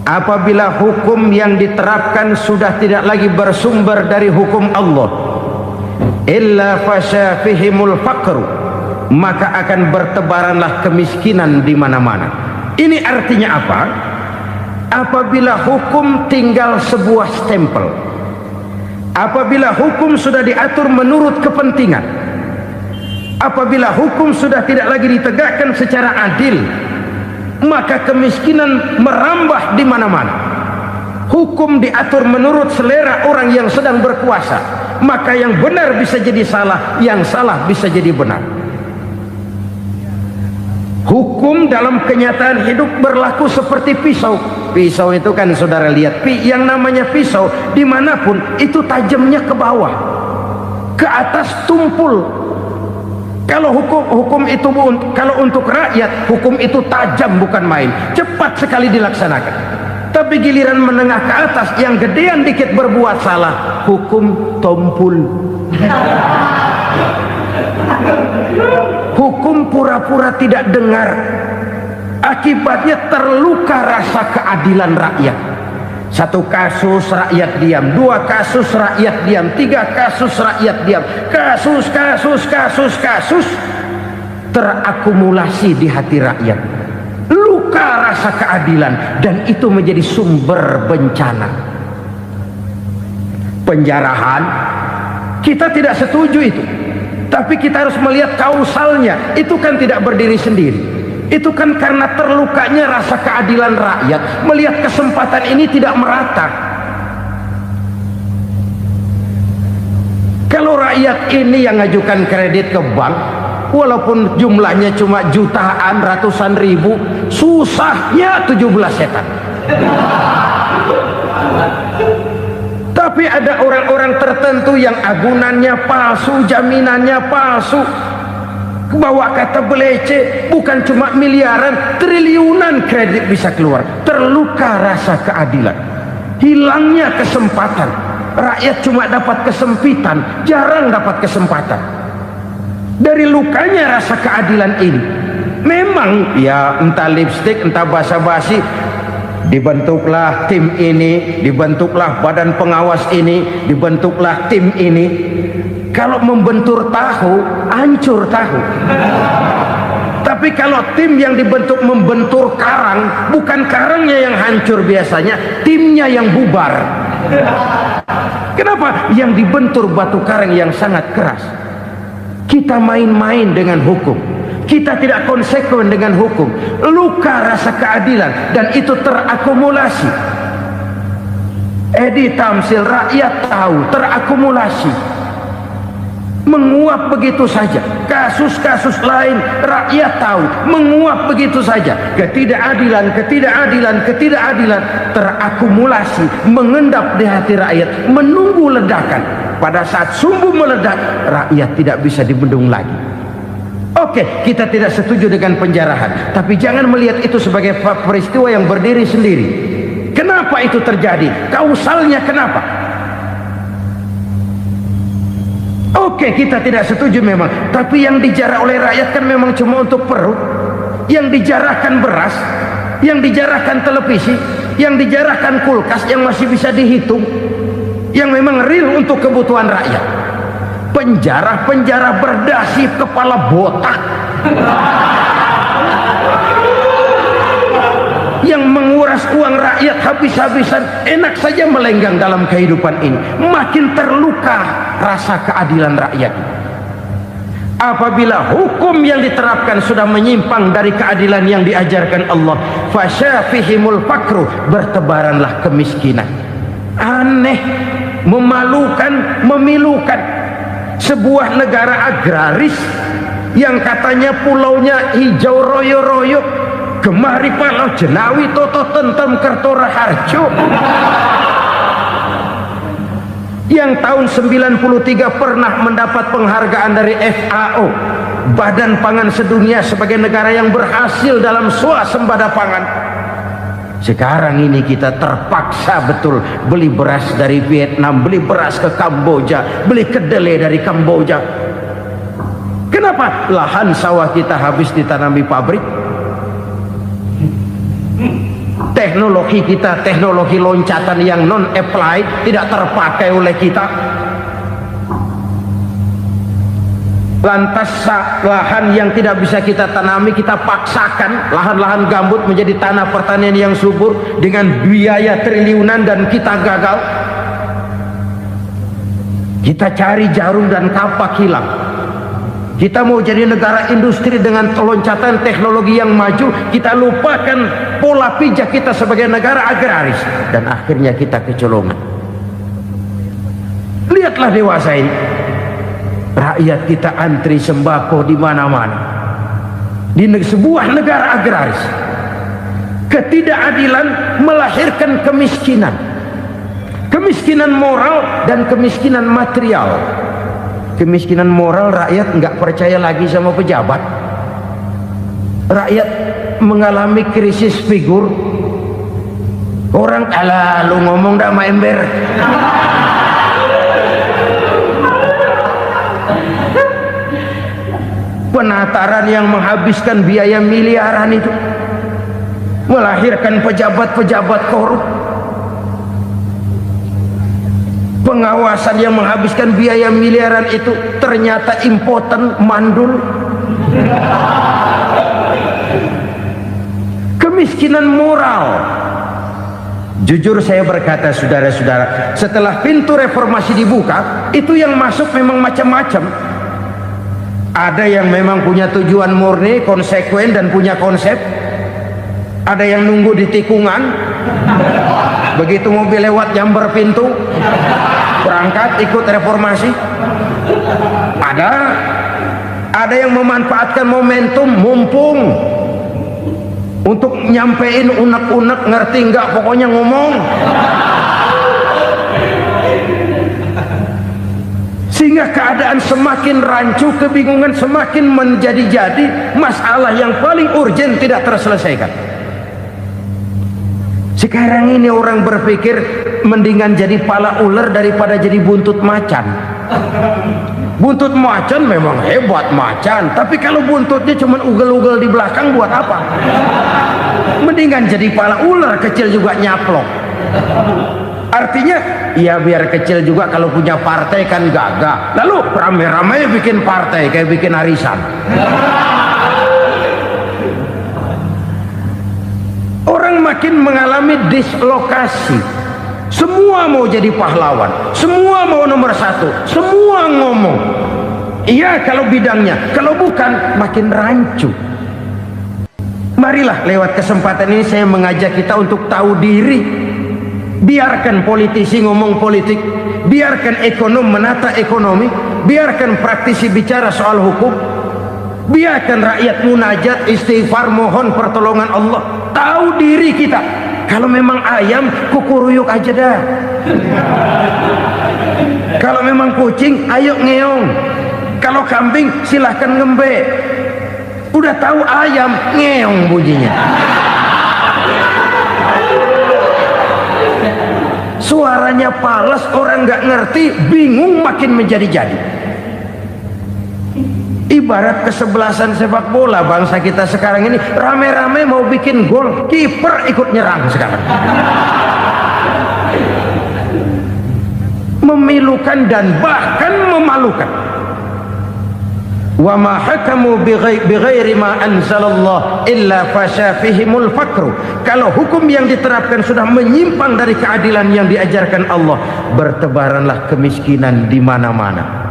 Apabila hukum yang diterapkan sudah tidak lagi bersumber dari hukum Allah, illa fasha fihimul faqru, maka akan bertebaranlah kemiskinan di mana-mana. Ini artinya apa? Apabila hukum tinggal sebuah stempel, apabila hukum sudah diatur menurut kepentingan, apabila hukum sudah tidak lagi ditegakkan secara adil, maka kemiskinan merambah di mana-mana. Hukum diatur menurut selera orang yang sedang berkuasa, maka yang benar bisa jadi salah, yang salah bisa jadi benar. Hukum dalam kenyataan hidup berlaku seperti pisau. Pisau itu kan saudara lihat, yang namanya pisau dimanapun itu tajamnya ke bawah, ke atas tumpul. Kalau hukum itu, kalau untuk rakyat, hukum itu tajam bukan main, cepat sekali dilaksanakan. Tapi giliran menengah ke atas, yang gedean dikit berbuat salah, hukum tompul. Hukum pura-pura tidak dengar. Akibatnya terluka rasa keadilan rakyat. Satu kasus rakyat diam, dua kasus rakyat diam, tiga kasus rakyat diam, kasus terakumulasi di hati rakyat. Luka rasa keadilan, dan itu menjadi sumber bencana. Penjarahan, kita tidak setuju itu, tapi kita harus melihat kausalnya. Itu kan tidak berdiri sendiri. Itu kan karena terlukanya rasa keadilan rakyat, melihat kesempatan ini tidak merata. Kalau rakyat ini yang ngajukan kredit ke bank, walaupun jumlahnya cuma jutaan, ratusan ribu, susahnya 17 setan. Tapi ada orang-orang tertentu yang agunannya palsu, jaminannya palsu, bawa kata belece, bukan cuma miliaran, triliunan kredit bisa keluar. Terluka rasa keadilan, hilangnya kesempatan. Rakyat cuma dapat kesempitan, jarang dapat kesempatan. Dari lukanya rasa keadilan ini, memang ya entah lipstick, entah basa-basi, dibentuklah tim ini, dibentuklah badan pengawas ini, dibentuklah tim ini. Kalau membentur tahu, hancur tahu. Tapi kalau tim yang dibentuk membentur karang, bukan karangnya yang hancur biasanya, timnya yang bubar. Kenapa? Yang dibentur batu karang yang sangat keras. Kita main-main dengan hukum, kita tidak konsekuen dengan hukum, luka rasa keadilan, dan itu terakumulasi. Edi Tamsil, rakyat tahu, terakumulasi, menguap begitu saja. Kasus-kasus lain rakyat tahu, menguap begitu saja. Ketidakadilan, terakumulasi, mengendap di hati rakyat, menunggu ledakan. Pada saat sumbu meledak, rakyat tidak bisa dibendung lagi. Oke, kita tidak setuju dengan penjarahan, tapi jangan melihat itu sebagai peristiwa yang berdiri sendiri. Kenapa itu terjadi? Kausalnya kenapa? Oke, kita tidak setuju memang, tapi yang dijarah oleh rakyat kan memang cuma untuk perut. Yang dijarahkan beras, yang dijarahkan televisi, yang dijarahkan kulkas yang masih bisa dihitung, yang memang real untuk kebutuhan rakyat. Penjara-penjara berdasi kepala botak yang menguras uang rakyat habis-habisan, enak saja melenggang dalam kehidupan ini. Makin terluka rasa keadilan rakyat. Apabila hukum yang diterapkan sudah menyimpang dari keadilan yang diajarkan Allah, fasyafihimul fakru, bertebaranlah kemiskinan. Aneh, memalukan, memilukan. Sebuah negara agraris yang katanya pulaunya hijau royo-royo, Gemari Palau Jenawi Toto Tentem Kertora Harjo, yang tahun 93 pernah mendapat penghargaan dari FAO, Badan Pangan Sedunia, sebagai negara yang berhasil dalam swasembada pangan. Sekarang ini kita terpaksa betul beli beras dari Vietnam, beli beras ke Kamboja, beli kedelai dari Kamboja. Kenapa? Lahan sawah kita habis ditanami pabrik. Teknologi kita, teknologi loncatan yang non-applied, tidak terpakai oleh kita. Lantas lahan yang tidak bisa kita tanami, kita paksakan lahan-lahan gambut menjadi tanah pertanian yang subur dengan biaya triliunan, dan kita gagal. Kita cari jarum dan kapak hilang. Kita mau jadi negara industri dengan loncatan teknologi yang maju, kita lupakan pola pijak kita sebagai negara agraris, dan akhirnya kita kecolongan. Lihatlah dewasa ini, rakyat kita antri sembako di mana-mana. Di sebuah negara agraris, ketidakadilan melahirkan kemiskinan, kemiskinan moral dan kemiskinan material. Kemiskinan moral, rakyat nggak percaya lagi sama pejabat. Rakyat mengalami krisis figur. Orang, alah lu ngomong dah sama ember. Penataran yang menghabiskan biaya miliaran itu melahirkan pejabat-pejabat korup. Pengawasan yang menghabiskan biaya miliaran itu ternyata impoten, mandul. Kemiskinan moral. Jujur saya berkata, saudara-saudara, setelah pintu reformasi dibuka, itu yang masuk memang macam-macam. Ada yang memang punya tujuan murni, konsekuen, dan punya konsep. Ada yang nunggu di tikungan, begitu mobil lewat nyamber pintu, berangkat ikut reformasi. Ada yang memanfaatkan momentum mumpung untuk nyampein unek-unek, ngerti enggak, pokoknya ngomong. Sehingga keadaan semakin rancu, kebingungan semakin menjadi-jadi, masalah yang paling urgen tidak terselesaikan. Sekarang ini orang berpikir mendingan jadi pala ular daripada jadi buntut macan. Buntut macan memang hebat macan, tapi kalau buntutnya cuma ugel-ugel di belakang buat apa? Mendingan jadi pala ular, kecil juga nyaplok. Artinya ya biar kecil juga kalau punya partai kan gagah. Lalu rame-rame bikin partai kayak bikin arisan. Orang makin mengalami dislokasi. Semua mau jadi pahlawan, semua mau nomor satu, semua ngomong. Iya kalau bidangnya, kalau bukan makin rancu. Marilah lewat kesempatan ini saya mengajak kita untuk tahu diri. Biarkan politisi ngomong politik, biarkan ekonom menata ekonomi, biarkan praktisi bicara soal hukum, biarkan rakyat munajat, istighfar, mohon pertolongan Allah. Tahu diri kita. Kalau memang ayam, kukuruyuk aja dah. Kalau memang kucing, ayo ngeong. Kalau kambing, silahkan ngembe. Udah tahu ayam, ngeong bunyinya. Suaranya palas, orang nggak ngerti, bingung, makin menjadi-jadi. Ibarat kesebelasan sepak bola bangsa kita sekarang ini, rame-rame mau bikin gol, kiper ikut nyerang sekarang. Memilukan dan bahkan memalukan. Wa ma hakamu bighairi ma anzalallah illa fasyafihimul fakru. Kalau hukum yang diterapkan sudah menyimpang dari keadilan yang diajarkan Allah, bertebaranlah kemiskinan di mana-mana.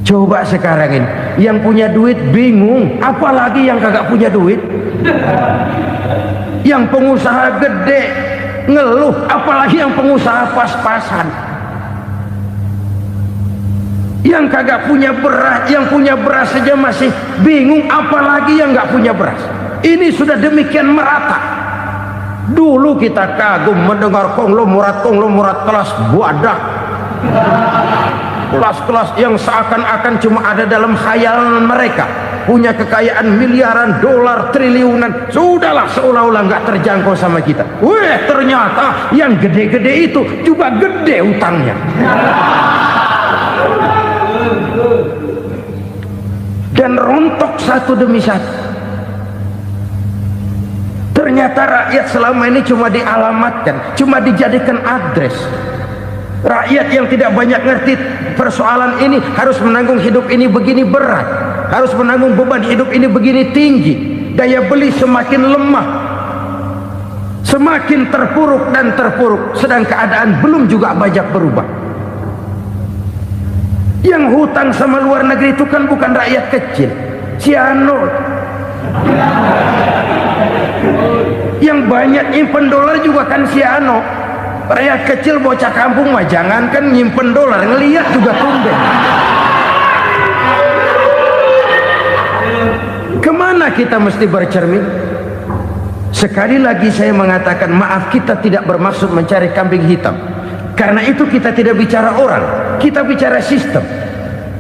Coba sekarang ini yang punya duit bingung, apalagi yang kagak punya duit. Yang pengusaha gede ngeluh, apalagi yang pengusaha pas-pasan. Yang kagak punya beras, yang punya beras saja masih bingung, apalagi yang nggak punya beras. Ini sudah demikian merata. Dulu kita kagum mendengar konglomerat kelas buadah, kelas-kelas yang seakan-akan cuma ada dalam khayalan mereka, punya kekayaan miliaran dolar, triliunan. Sudahlah, seolah-olah nggak terjangkau sama kita. Weh, ternyata yang gede-gede itu juga gede utangnya. Dan rontok satu demi satu. Ternyata rakyat selama ini cuma dialamatkan, cuma dijadikan address. Rakyat yang tidak banyak ngerti persoalan ini harus menanggung hidup ini begini berat, harus menanggung beban hidup ini begini tinggi. Daya beli semakin lemah, semakin terpuruk dan terpuruk, sedang keadaan belum juga banyak berubah. Yang hutang sama luar negeri itu kan bukan rakyat kecil, Ciano. Yang banyak nyimpen dolar juga kan Ciano. Rakyat kecil bocah kampung mah jangankan nyimpen dolar, ngelihat juga tumben. Kemana kita mesti bercermin? Sekali lagi saya mengatakan maaf, kita tidak bermaksud mencari kambing hitam. Karena itu kita tidak bicara orang, kita bicara sistem,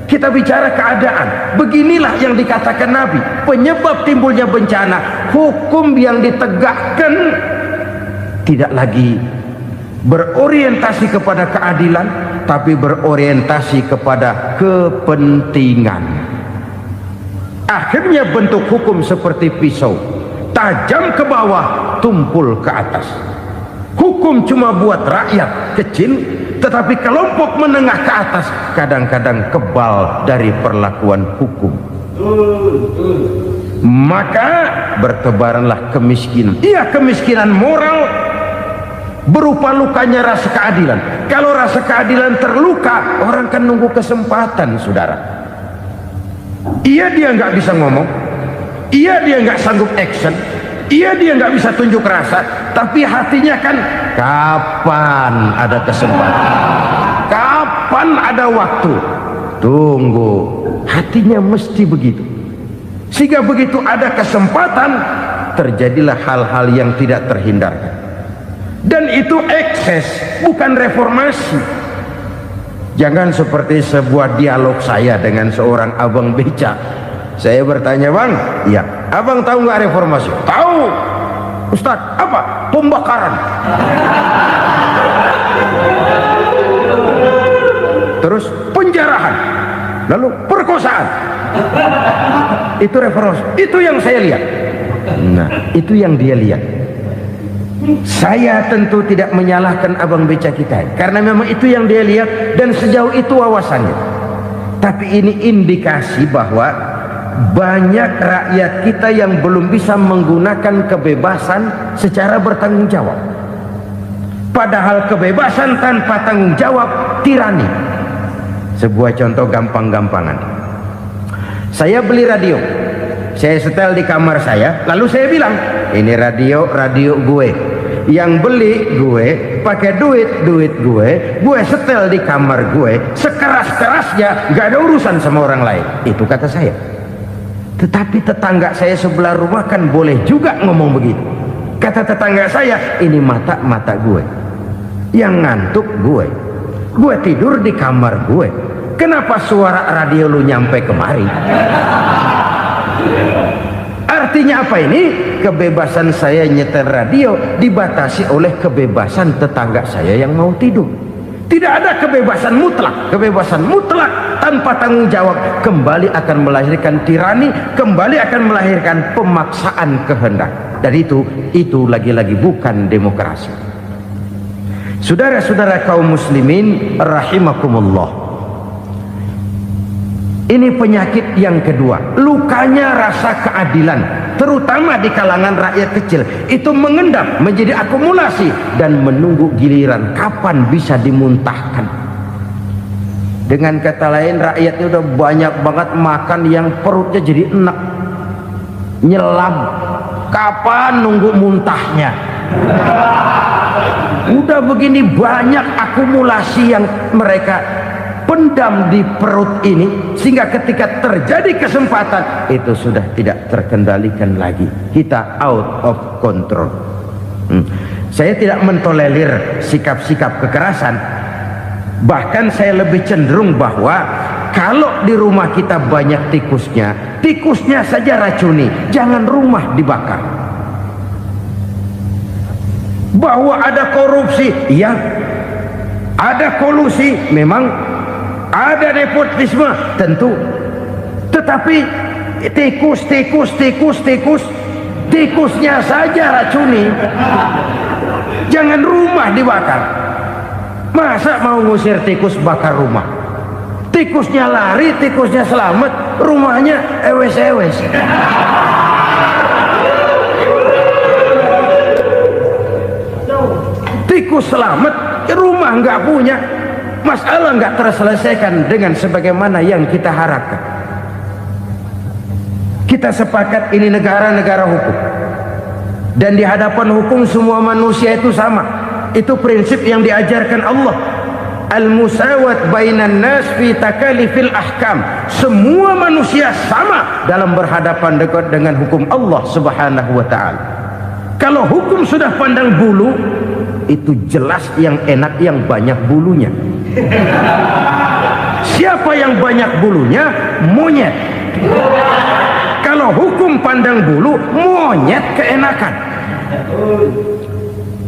kita bicara keadaan. Beginilah yang dikatakan Nabi, penyebab timbulnya bencana, hukum yang ditegakkan tidak lagi berorientasi kepada keadilan, tapi berorientasi kepada kepentingan. Akhirnya bentuk hukum seperti pisau, tajam ke bawah, tumpul ke atas. Hukum cuma buat rakyat kecil, tetapi kelompok menengah ke atas kadang-kadang kebal dari perlakuan hukum. Maka bertebaranlah kemiskinan. Iya, kemiskinan moral berupa lukanya rasa keadilan. Kalau rasa keadilan terluka, orang kan nunggu kesempatan, saudara. Iya, dia nggak bisa ngomong, iya dia nggak sanggup action, iya dia nggak bisa tunjuk rasa, tapi hatinya kan kapan ada kesempatan, kapan ada waktu. Tunggu, hatinya mesti begitu. Sehingga begitu ada kesempatan, terjadilah hal-hal yang tidak terhindarkan. Dan itu ekses, bukan reformasi. Jangan seperti sebuah dialog saya dengan seorang abang beca. Saya bertanya, bang, iya, abang tahu nggak reformasi? Tahu. Ustaz, apa? Pembakaran. Terus penjarahan, lalu perkosaan. Itu reformasi. Itu yang saya lihat. Nah, itu yang dia lihat. Saya tentu tidak menyalahkan abang beca kita, karena memang itu yang dia lihat dan sejauh itu wawasannya. Tapi ini indikasi bahwa banyak rakyat kita yang belum bisa menggunakan kebebasan secara bertanggung jawab. Padahal kebebasan tanpa tanggung jawab tirani. Sebuah contoh gampang-gampangan. Saya beli radio, saya setel di kamar saya, lalu saya bilang, ini radio gue. Yang beli gue, pakai duit gue setel di kamar gue, sekeras-kerasnya, gak ada urusan sama orang lain. Itu kata saya. Tetapi tetangga saya sebelah rumah kan boleh juga ngomong begitu. Kata tetangga saya, ini mata gue, yang ngantuk gue tidur di kamar gue. Kenapa suara radio lu nyampe kemari? Artinya apa ini? Kebebasan saya nyetel radio dibatasi oleh kebebasan tetangga saya yang mau tidur. Tidak ada kebebasan mutlak. Kebebasan mutlak tanpa tanggung jawab kembali akan melahirkan tirani, kembali akan melahirkan pemaksaan kehendak. Dan itu lagi-lagi bukan demokrasi. Saudara-saudara kaum muslimin rahimakumullah. Ini penyakit yang kedua, lukanya rasa keadilan, terutama di kalangan rakyat kecil. Itu mengendap menjadi akumulasi dan menunggu giliran kapan bisa dimuntahkan. Dengan kata lain, rakyatnya udah banyak banget makan yang perutnya jadi enak, nyelam. Kapan nunggu muntahnya? Udah begini banyak akumulasi yang mereka pendam di perut ini, sehingga ketika terjadi kesempatan itu sudah tidak terkendalikan lagi. Kita out of control. Saya tidak mentolerir sikap-sikap kekerasan. Bahkan saya lebih cenderung bahwa kalau di rumah kita banyak tikusnya saja racuni, jangan rumah dibakar. Bahwa ada korupsi, ya, ada kolusi, memang ada nepotisme, tentu. Tetapi tikusnya saja racuni, jangan rumah dibakar. Masa mau ngusir tikus bakar rumah? Tikusnya lari, tikusnya selamat, rumahnya ewes-ewes. Tikus selamat, rumah nggak punya. Masalah nggak terselesaikan dengan sebagaimana yang kita harapkan. Kita sepakat ini negara hukum, dan di hadapan hukum semua manusia itu sama. Itu prinsip yang diajarkan Allah. Al-musawat bainan nas fi takalifil ahkam. Semua manusia sama dalam berhadapan dengan hukum Allah Subhanahu wa ta'ala. Kalau hukum sudah pandang bulu, itu jelas yang enak yang banyak bulunya. Siapa yang banyak bulunya? Monyet. Kalau hukum pandang bulu, monyet keenakan.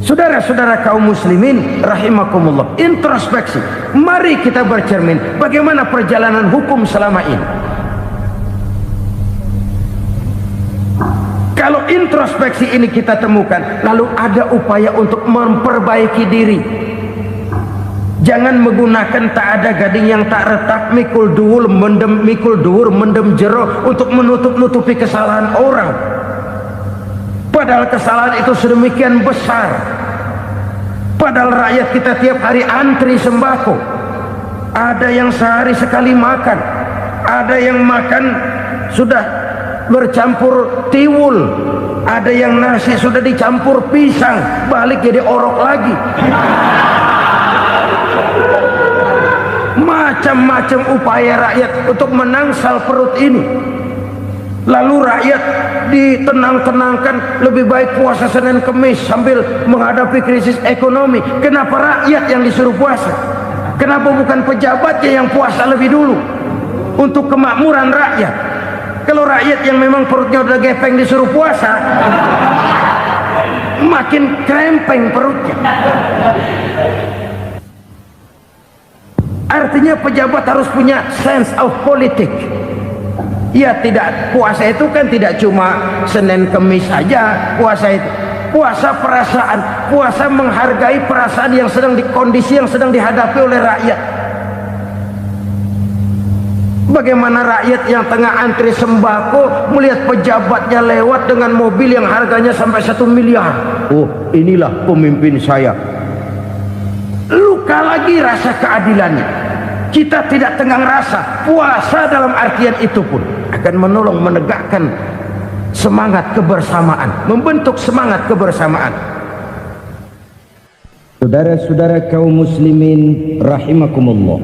Saudara-saudara kaum muslimin rahimakumullah, introspeksi. Mari kita bercermin bagaimana perjalanan hukum selama ini. Kalau introspeksi ini kita temukan, lalu ada upaya untuk memperbaiki diri. Jangan menggunakan tak ada gading yang tak retak, mikul duwur mendem jero untuk menutup-nutupi kesalahan orang. Padahal kesalahan itu sedemikian besar. Padahal rakyat kita tiap hari antri sembako. Ada yang sehari sekali makan, ada yang makan sudah bercampur tiwul, ada yang nasi sudah dicampur pisang, balik jadi orok lagi. macam-macam upaya rakyat untuk menangsal perut ini. Lalu rakyat ditenang-tenangkan, lebih baik puasa Senin Kemis sambil menghadapi krisis ekonomi. Kenapa rakyat yang disuruh puasa? Kenapa bukan pejabatnya yang puasa lebih dulu untuk kemakmuran rakyat? Kalau rakyat yang memang perutnya udah gepeng disuruh puasa, makin krempeng perutnya. Artinya pejabat harus punya sense of politics. Ya, tidak, puasa itu kan tidak cuma Senin Kemis saja. Puasa itu puasa perasaan, puasa menghargai perasaan yang sedang kondisi yang sedang dihadapi oleh rakyat. Bagaimana rakyat yang tengah antri sembako melihat pejabatnya lewat dengan mobil yang harganya sampai 1 miliar. Oh, inilah pemimpin saya. Luka lagi rasa keadilannya. Kita tidak tenggang rasa. Puasa dalam artian itu pun akan menolong menegakkan semangat kebersamaan, membentuk semangat kebersamaan. Saudara-saudara kaum muslimin rahimakumullah,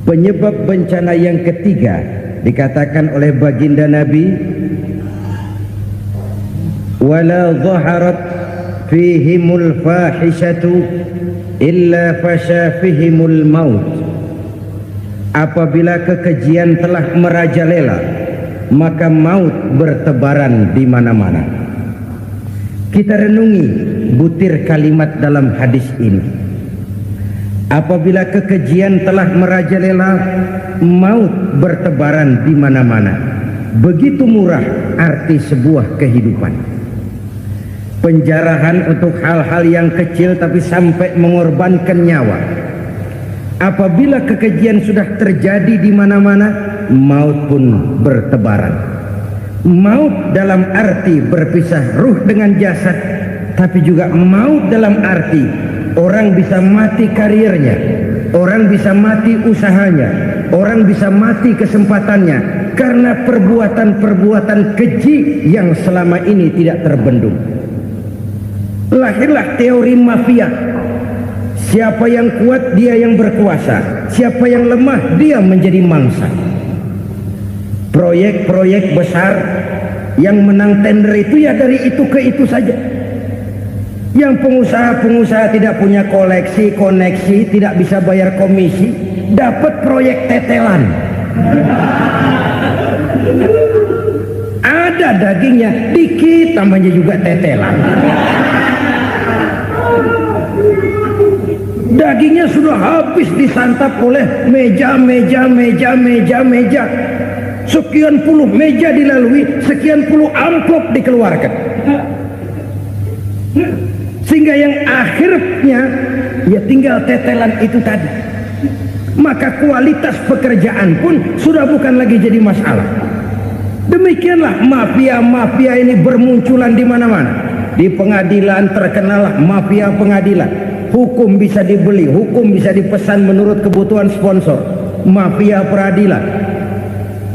penyebab bencana yang ketiga dikatakan oleh baginda Nabi, wala zaharat fihimul fahishatu illa fasha fihimul maut. Apabila kekejian telah merajalela, maka maut bertebaran di mana-mana. Kita renungi butir kalimat dalam hadis ini. Apabila kekejian telah merajalela, maut bertebaran di mana-mana. Begitu murah arti sebuah kehidupan. Penjarahan untuk hal-hal yang kecil tapi sampai mengorbankan nyawa. Apabila kekejian sudah terjadi di mana-mana, maut pun bertebaran. Maut dalam arti berpisah ruh dengan jasad, tapi juga maut dalam arti orang bisa mati karirnya, orang bisa mati usahanya, orang bisa mati kesempatannya karena perbuatan-perbuatan keji yang selama ini tidak terbendung. Lahirlah teori mafia. Siapa yang kuat dia yang berkuasa, siapa yang lemah dia menjadi mangsa. Proyek-proyek besar yang menang tender itu ya dari itu ke itu saja. Yang pengusaha-pengusaha tidak punya koleksi, koneksi, tidak bisa bayar komisi, dapat proyek tetelan. Ada dagingnya dikit, tambahnya juga tetelan. Dagingnya sudah habis disantap oleh meja. Sekian puluh meja dilalui, sekian puluh amplop dikeluarkan. Sehingga yang akhirnya ya tinggal tetelan itu tadi. Maka kualitas pekerjaan pun sudah bukan lagi jadi masalah. Demikianlah mafia-mafia ini bermunculan di mana-mana. Di pengadilan terkenallah mafia pengadilan. Hukum bisa dibeli, hukum bisa dipesan menurut kebutuhan sponsor. Mafia peradilan,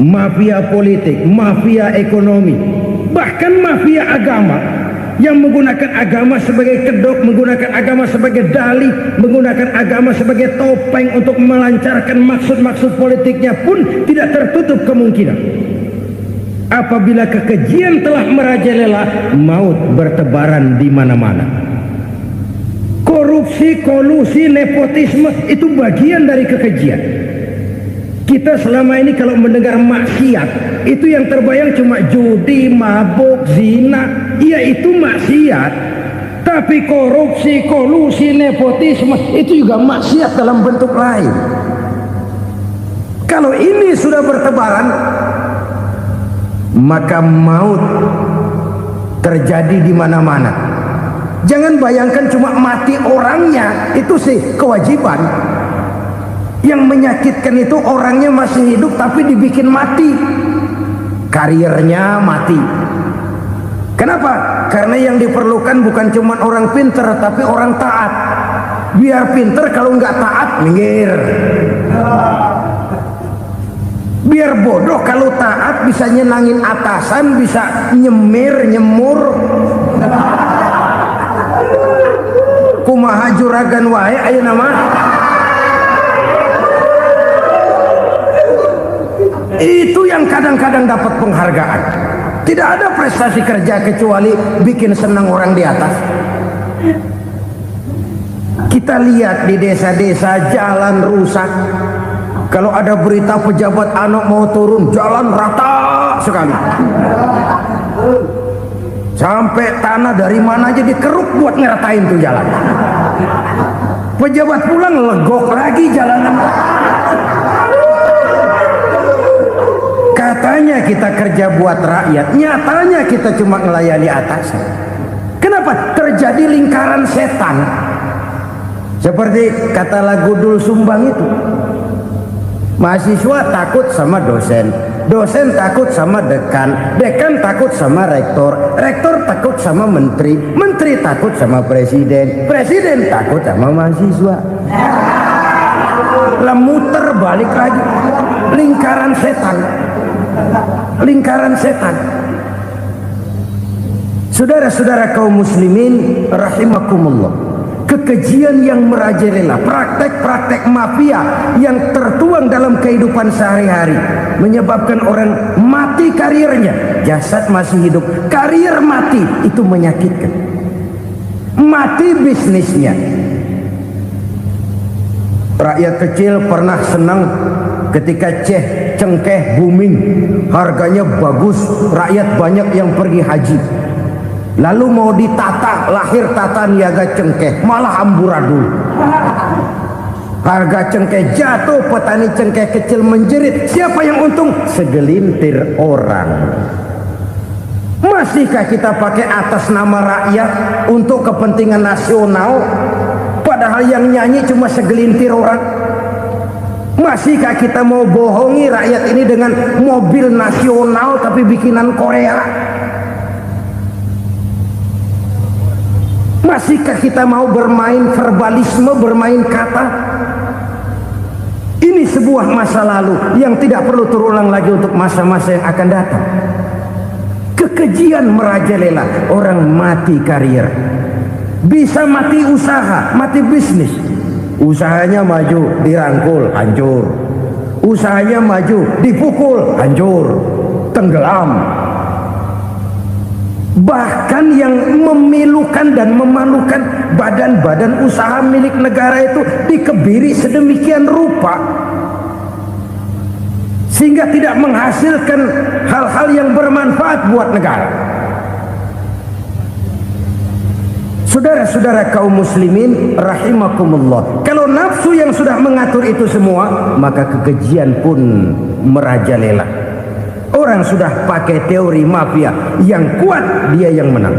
mafia politik, mafia ekonomi, bahkan mafia agama yang menggunakan agama sebagai kedok, menggunakan agama sebagai dalih, menggunakan agama sebagai topeng untuk melancarkan maksud-maksud politiknya pun tidak tertutup kemungkinan. Apabila kekejian telah merajalela, maut bertebaran di mana-mana. Korupsi, kolusi, nepotisme itu bagian dari kekejian. Kita selama ini kalau mendengar maksiat, itu yang terbayang cuma judi, mabuk, zina. Iya, itu maksiat. Tapi korupsi, kolusi, nepotisme itu juga maksiat dalam bentuk lain. Kalau ini sudah bertebaran, maka maut terjadi di mana-mana. Jangan bayangkan cuma mati orangnya, itu sih kewajiban. Yang menyakitkan itu orangnya masih hidup tapi dibikin mati, karirnya mati. Kenapa? Karena yang diperlukan bukan cuma orang pinter tapi orang taat. Biar pinter, kalau nggak taat minggir. Biar bodoh, kalau taat bisa nyenangin atasan, bisa nyemur. Kumaha juragan wae ayeuna mah. Itu yang kadang-kadang dapat penghargaan. Tidak ada prestasi kerja kecuali bikin senang orang di atas. Kita lihat di desa-desa jalan rusak. Kalau ada berita pejabat anak mau turun, jalan rata sekali. Sampai tanah dari mana aja dikeruk buat ngeratain tuh jalan. Pejabat pulang legok lagi jalanan. Katanya kita kerja buat rakyat, nyatanya kita cuma melayani atasan. Kenapa? Terjadi lingkaran setan. Seperti kata lagu Dul Sumbang itu. Mahasiswa takut sama dosen, dosen takut sama dekan, dekan takut sama rektor, rektor takut sama menteri, menteri takut sama presiden, presiden takut sama mahasiswa. Muter balik lagi, lingkaran setan, lingkaran setan. Saudara-saudara kaum muslimin rahimakumullah, kekejian yang merajalela, praktek-praktek mafia yang tertuang dalam kehidupan sehari-hari menyebabkan orang mati karirnya, jasad masih hidup, karir mati, itu menyakitkan. Mati bisnisnya. Rakyat kecil pernah senang ketika cengkeh booming, harganya bagus, rakyat banyak yang pergi haji. Lalu mau ditata, lahir tata niaga cengkeh, malah amburadul. Harga cengkeh jatuh, petani cengkeh kecil menjerit. Siapa yang untung? Segelintir orang. Masihkah kita pakai atas nama rakyat untuk kepentingan nasional, padahal yang nyanyi cuma segelintir orang? Masihkah kita mau bohongi rakyat ini dengan mobil nasional tapi bikinan Korea? Masihkah kita mau bermain verbalisme, bermain kata? Ini sebuah masa lalu yang tidak perlu terulang lagi untuk masa-masa yang akan datang. Kekejian merajalela, orang mati karir, bisa mati usaha, mati bisnis. Usahanya maju, dirangkul, hancur. Usahanya maju, dipukul, hancur, tenggelam. Bahkan yang memilukan dan memalukan badan-badan usaha milik negara itu dikebiri sedemikian rupa sehingga tidak menghasilkan hal-hal yang bermanfaat buat negara. Saudara-saudara kaum muslimin rahimakumullah, kalau nafsu yang sudah mengatur itu semua, maka kekejian pun merajalela. Orang sudah pakai teori mafia, yang kuat dia yang menang,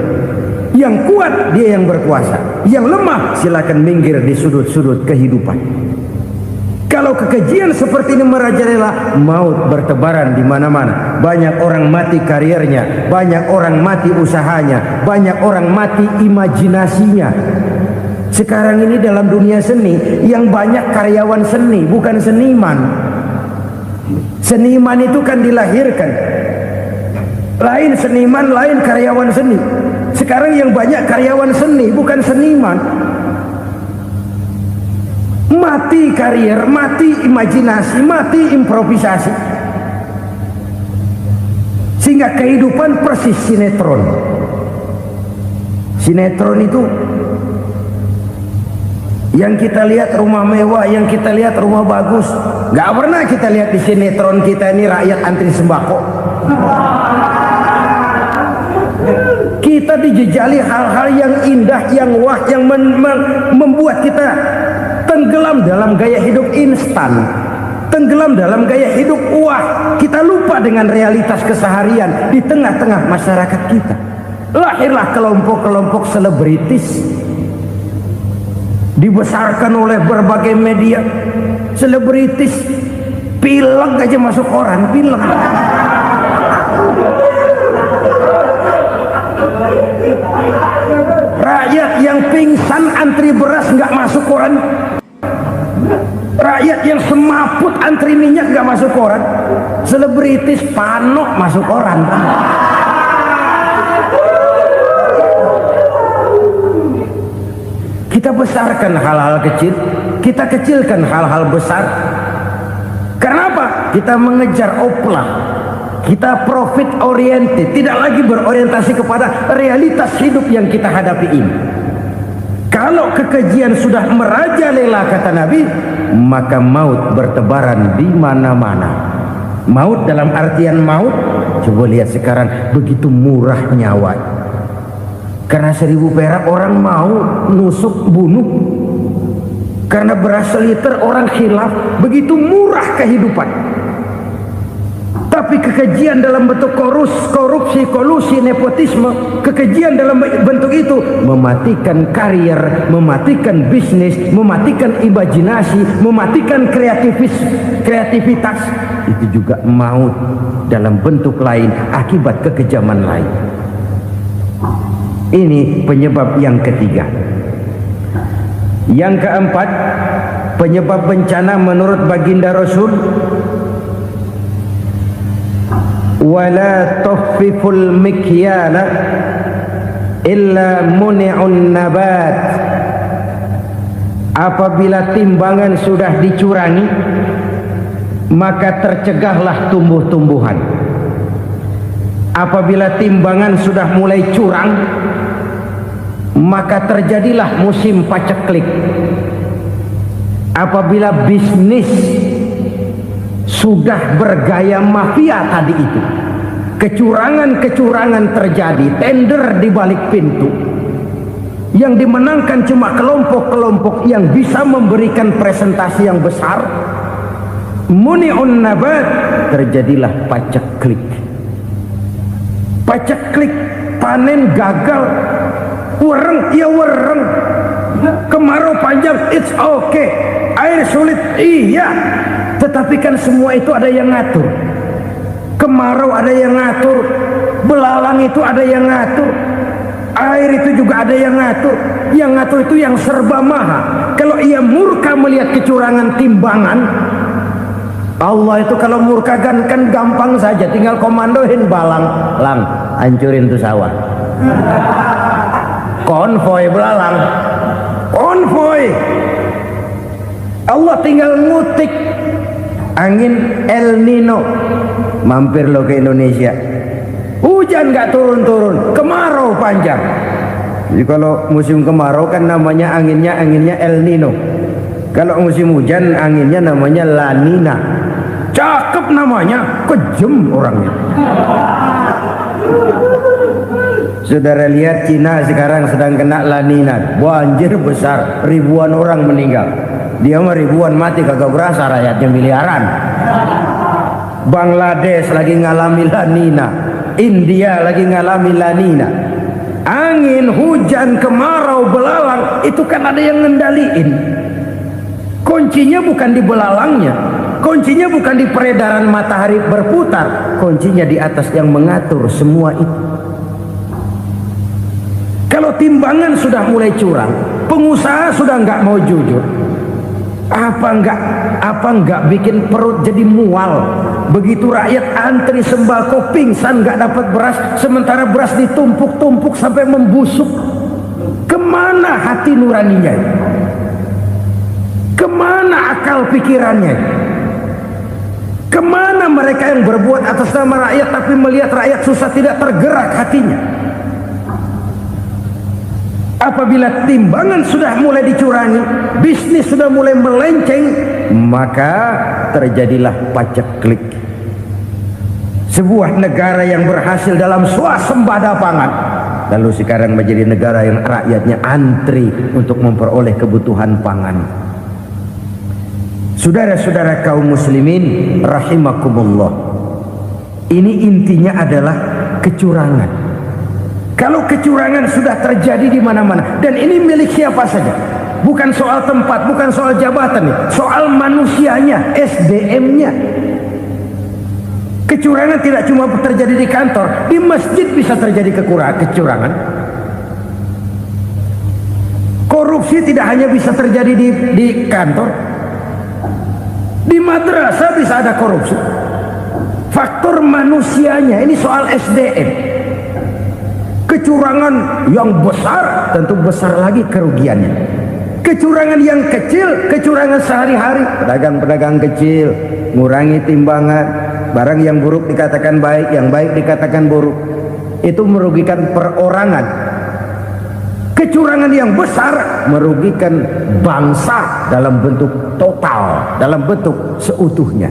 yang kuat dia yang berkuasa, yang lemah silakan minggir di sudut-sudut kehidupan. Kalau kekejian seperti ini merajalela, maut bertebaran di mana-mana. Banyak orang mati karirnya, banyak orang mati usahanya, banyak orang mati imajinasinya. Sekarang ini dalam dunia seni yang banyak karyawan seni, bukan seniman. Seniman itu kan dilahirkan, lain seniman, lain karyawan seni. Sekarang yang banyak karyawan seni, bukan seniman. Mati karir, mati imajinasi, mati improvisasi, sehingga kehidupan persis sinetron. Sinetron itu yang kita lihat rumah mewah, yang kita lihat rumah bagus. Gak pernah kita lihat di sinetron kita ini rakyat antri sembako. Kita dijejali hal-hal yang indah, yang wah, yang membuat kita tenggelam dalam gaya hidup instan, tenggelam dalam gaya hidup wah. Kita lupa dengan realitas keseharian di tengah-tengah masyarakat kita. Lahirlah kelompok-kelompok selebritis, dibesarkan oleh berbagai media. Selebritis pilek aja masuk koran, pilek. Rakyat yang pingsan antri beras nggak masuk koran. Rakyat yang semaput antri minyak nggak masuk koran. Selebritis panok masuk koran. Kita besarkan hal-hal kecil, kita kecilkan hal-hal besar. Karena apa? kita mengejar oplah, kita profit oriented, tidak lagi berorientasi kepada realitas hidup yang kita hadapi ini. Kalau kekejian sudah merajalela, kata Nabi, maka maut bertebaran di mana-mana. Maut dalam artian maut, coba lihat sekarang begitu murah nyawa. Karena 1000 perak orang mau nusuk bunuh. Karena beras seliter orang khilaf, begitu murah kehidupan. Tapi kekejian dalam bentuk korupsi, kolusi, nepotisme, kekejian dalam bentuk itu mematikan karier, mematikan bisnis, mematikan imajinasi, mematikan kreativitas. Itu juga maut dalam bentuk lain akibat kekejaman lain. Ini penyebab yang ketiga. Yang keempat, penyebab bencana menurut baginda Rasul, wala tuffiful mikyala illa muni'un nabat. Apabila timbangan sudah dicurangi, maka tercegahlah tumbuh-tumbuhan. Apabila timbangan sudah mulai curang, maka terjadilah musim paceklik. Apabila bisnis sudah bergaya mafia tadi itu, kecurangan-kecurangan terjadi, tender di balik pintu, yang dimenangkan cuma kelompok-kelompok yang bisa memberikan presentasi yang besar, muni'un nabat, terjadilah paceklik. Paceklik, panen gagal, wereng, ya wereng, kemarau panjang, it's okay, air sulit, iya, tetapi kan semua itu ada yang ngatur. Kemarau ada yang ngatur, belalang itu ada yang ngatur, air itu juga ada yang ngatur. Yang ngatur itu yang serba maha. Kalau ia murka melihat kecurangan timbangan, Allah itu kalau murka kan gampang saja, tinggal komandoin balang, lang, hancurin tuh sawah. Konvoy belalang, konvoy. Allah tinggal ngutik angin El Nino, mampir lo ke Indonesia. Hujan nggak turun-turun, kemarau panjang. Jadi kalau musim kemarau kan namanya anginnya El Nino. Kalau musim hujan anginnya namanya La Nina. Cakep namanya, kejem orangnya. Saudara lihat Cina sekarang sedang kena La Nina, banjir besar, ribuan orang meninggal. Dia mah ribuan mati kagak berasa, rakyatnya miliaran. Bangladesh lagi ngalami La Nina, India lagi ngalami La Nina. Angin, hujan, kemarau, belalang itu kan ada yang ngendaliin. Kuncinya bukan di belalangnya, kuncinya bukan di peredaran matahari berputar, kuncinya di atas yang mengatur semua itu. Kalau timbangan sudah mulai curang, pengusaha sudah nggak mau jujur, apa nggak bikin perut jadi mual. Begitu rakyat antri sembako pingsan nggak dapat beras, sementara beras ditumpuk-tumpuk sampai membusuk. Kemana hati nuraninya? Kemana akal pikirannya? Kemana mereka yang berbuat atas nama rakyat tapi melihat rakyat susah tidak tergerak hatinya? Apabila timbangan sudah mulai dicurangi, bisnis sudah mulai melenceng, maka terjadilah paceklik. Sebuah negara yang berhasil dalam swasembada pangan, lalu sekarang menjadi negara yang rakyatnya antri untuk memperoleh kebutuhan pangan. Saudara-saudara kaum muslimin rahimakumullah, ini intinya adalah kecurangan. Kalau kecurangan sudah terjadi di mana-mana, dan ini milik siapa saja, bukan soal tempat, bukan soal jabatan, soal manusianya, SDM-nya. Kecurangan tidak cuma terjadi di kantor, di masjid bisa terjadi kecurangan. Korupsi tidak hanya bisa terjadi di kantor, di madrasah bisa ada korupsi. Faktor manusianya, ini soal SDM. Kecurangan yang besar, tentu besar lagi kerugiannya. Kecurangan yang kecil, kecurangan sehari-hari. Pedagang-pedagang kecil ngurangi timbangan, barang yang buruk dikatakan baik, yang baik dikatakan buruk. Itu merugikan perorangan. Kecurangan yang besar merugikan bangsa dalam bentuk total, dalam bentuk seutuhnya.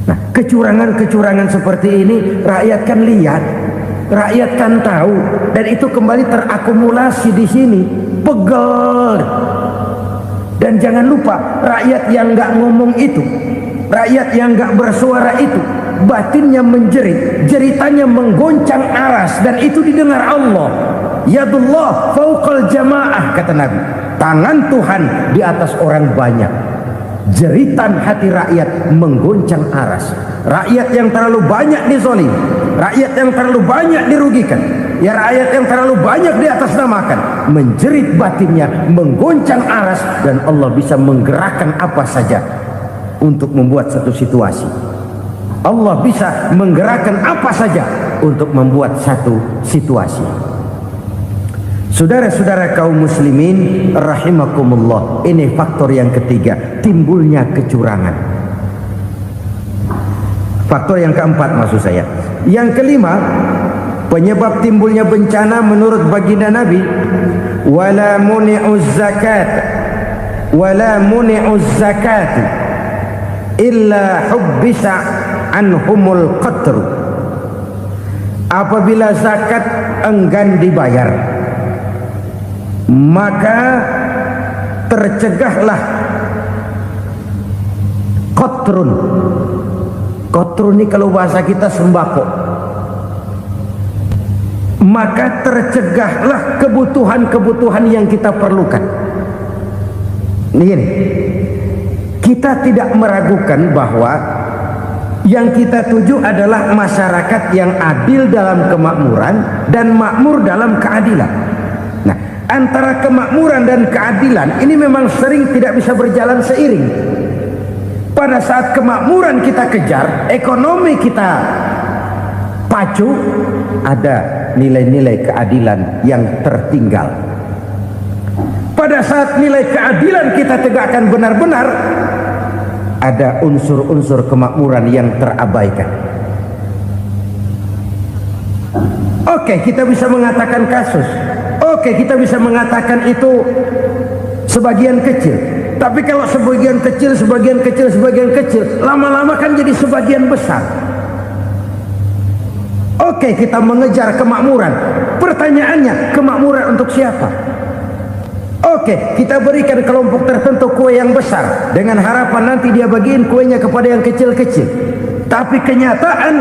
Nah, kecurangan-kecurangan seperti ini rakyat kan lihat, rakyat kan tahu, dan itu kembali terakumulasi di sini, pegel. Dan jangan lupa, rakyat yang nggak ngomong itu, rakyat yang nggak bersuara itu, batinnya menjerit, jeritannya menggoncang aras, dan itu didengar Allah. Yadullah fauqal jamaah, kata Nabi. Tangan Tuhan di atas orang banyak. Jeritan hati rakyat menggoncang aras. Rakyat yang terlalu banyak dizolim, rakyat yang terlalu banyak dirugikan, ya rakyat yang terlalu banyak di atas namakan, menjerit batinnya, menggoncang aras, dan Allah bisa menggerakkan apa saja untuk membuat satu situasi. Allah bisa menggerakkan apa saja untuk membuat satu situasi. Saudara-saudara kaum muslimin rahimakumullah, ini faktor yang ketiga, timbulnya kecurangan. Faktor yang keempat maksud saya. Yang kelima, penyebab timbulnya bencana menurut baginda Nabi, wala muni'uz zakat wala muni'uz zakat illa hubbisa anhumul qatru. Apabila zakat enggan dibayar, maka tercegahlah qatrun. Qatrun ini kalau bahasa kita sembako. Maka tercegahlah kebutuhan-kebutuhan yang kita perlukan. Ini, kita tidak meragukan bahwa yang kita tuju adalah masyarakat yang adil dalam kemakmuran dan makmur dalam keadilan. Nah, antara kemakmuran dan keadilan ini memang sering tidak bisa berjalan seiring. Pada saat kemakmuran kita kejar, ekonomi kita pacu, ada nilai-nilai keadilan yang tertinggal. Pada saat nilai keadilan kita tegakkan benar-benar, ada unsur-unsur kemakmuran yang terabaikan. Oke, kita bisa mengatakan kasus. Oke, kita bisa mengatakan itu sebagian kecil. Tapi kalau sebagian kecil, lama-lama kan jadi sebagian besar. Oke, kita mengejar kemakmuran. Pertanyaannya, kemakmuran untuk siapa? Oke, kita berikan kelompok tertentu kue yang besar dengan harapan nanti dia bagiin kuenya kepada yang kecil-kecil. Tapi kenyataan,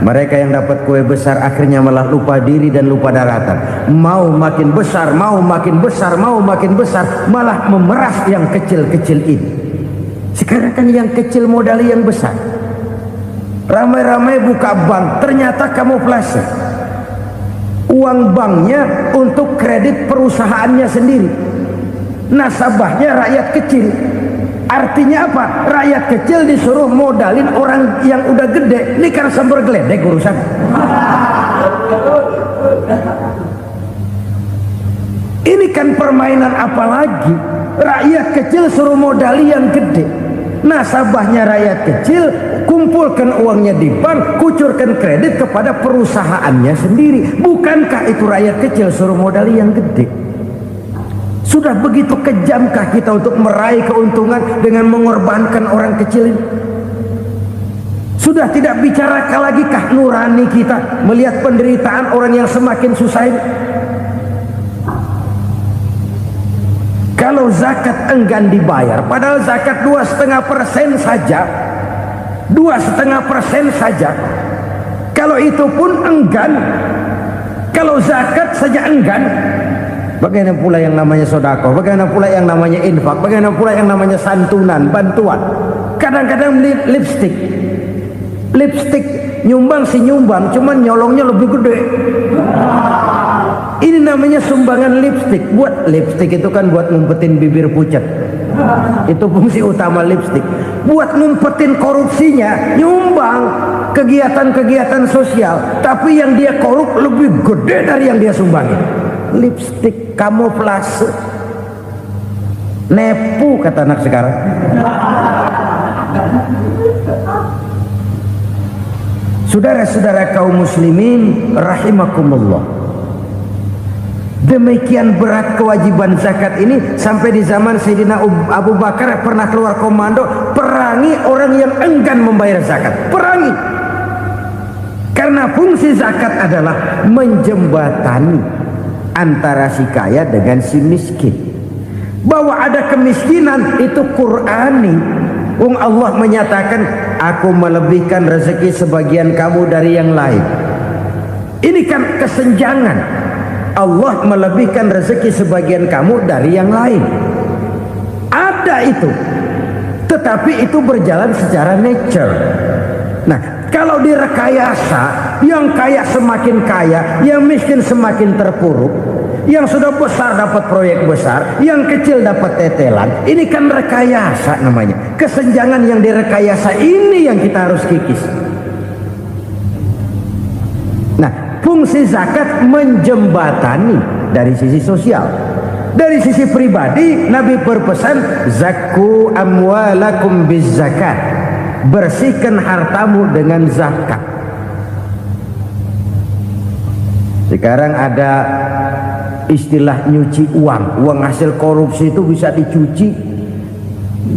mereka yang dapat kue besar akhirnya malah lupa diri dan lupa daratan. Mau makin besar, malah memeras yang kecil-kecil ini. Sekarang kan yang kecil modali yang besar. Ramai-ramai buka bank, ternyata kamuflase. Uang banknya untuk kredit perusahaannya sendiri. Nasabahnya rakyat kecil. Artinya apa? Rakyat kecil disuruh modalin orang yang udah gede. Ini kan sumber geledek urusan. Ini kan permainan apa lagi? Rakyat kecil suruh modali yang gede. Nasabahnya rakyat kecil, kumpulkan uangnya di bank, kucurkan kredit kepada perusahaannya sendiri. Bukankah itu rakyat kecil suruh modali yang gede? Sudah begitu kejamkah kita untuk meraih keuntungan dengan mengorbankan orang kecil ini? Sudah tidak bicara lagi kah nurani kita melihat penderitaan orang yang semakin susah ini? Kalau zakat enggan dibayar, padahal zakat 2,5% saja, 2,5% saja. Kalau itu pun enggan, kalau zakat saja enggan, bagaimana pula yang namanya sodako, bagaimana pula yang namanya infak, bagaimana pula yang namanya santunan, bantuan. Kadang-kadang lipstick nyumbang si nyumbang, cuman nyolongnya lebih gede. Ini namanya sumbangan lipstick. Buat lipstick itu kan buat ngumpetin bibir pucat. Itu fungsi utama lipstick. Buat ngumpetin korupsinya, nyumbang kegiatan-kegiatan sosial. Tapi yang dia korup lebih gede dari yang dia sumbangin. Lipstick kamuflase. Nepu kata anak sekarang. Saudara-saudara kaum muslimin rahimakumullah, demikian berat kewajiban zakat ini sampai di zaman Sayyidina Abu Bakar pernah keluar komando perangi orang yang enggan membayar zakat. Perangi, karena fungsi zakat adalah menjembatani antara si kaya dengan si miskin. Bahwa ada kemiskinan itu Qur'ani. Allah menyatakan, aku melebihkan rezeki sebagian kamu dari yang lain. Ini kan kesenjangan. Allah melebihkan rezeki sebagian kamu dari yang lain. Ada itu, tetapi itu berjalan secara nature. Nah, kalau direkayasa, yang kaya semakin kaya, yang miskin semakin terpuruk, yang sudah besar dapat proyek besar, yang kecil dapat tetelan. Ini kan rekayasa namanya. Kesenjangan yang direkayasa ini yang kita harus kikis. Nah, fungsi zakat menjembatani dari sisi sosial. Dari sisi pribadi, Nabi berpesan, zakku amwalakum biz zakat. Bersihkan hartamu dengan zakat. Sekarang ada istilah nyuci uang. Uang hasil korupsi itu bisa dicuci,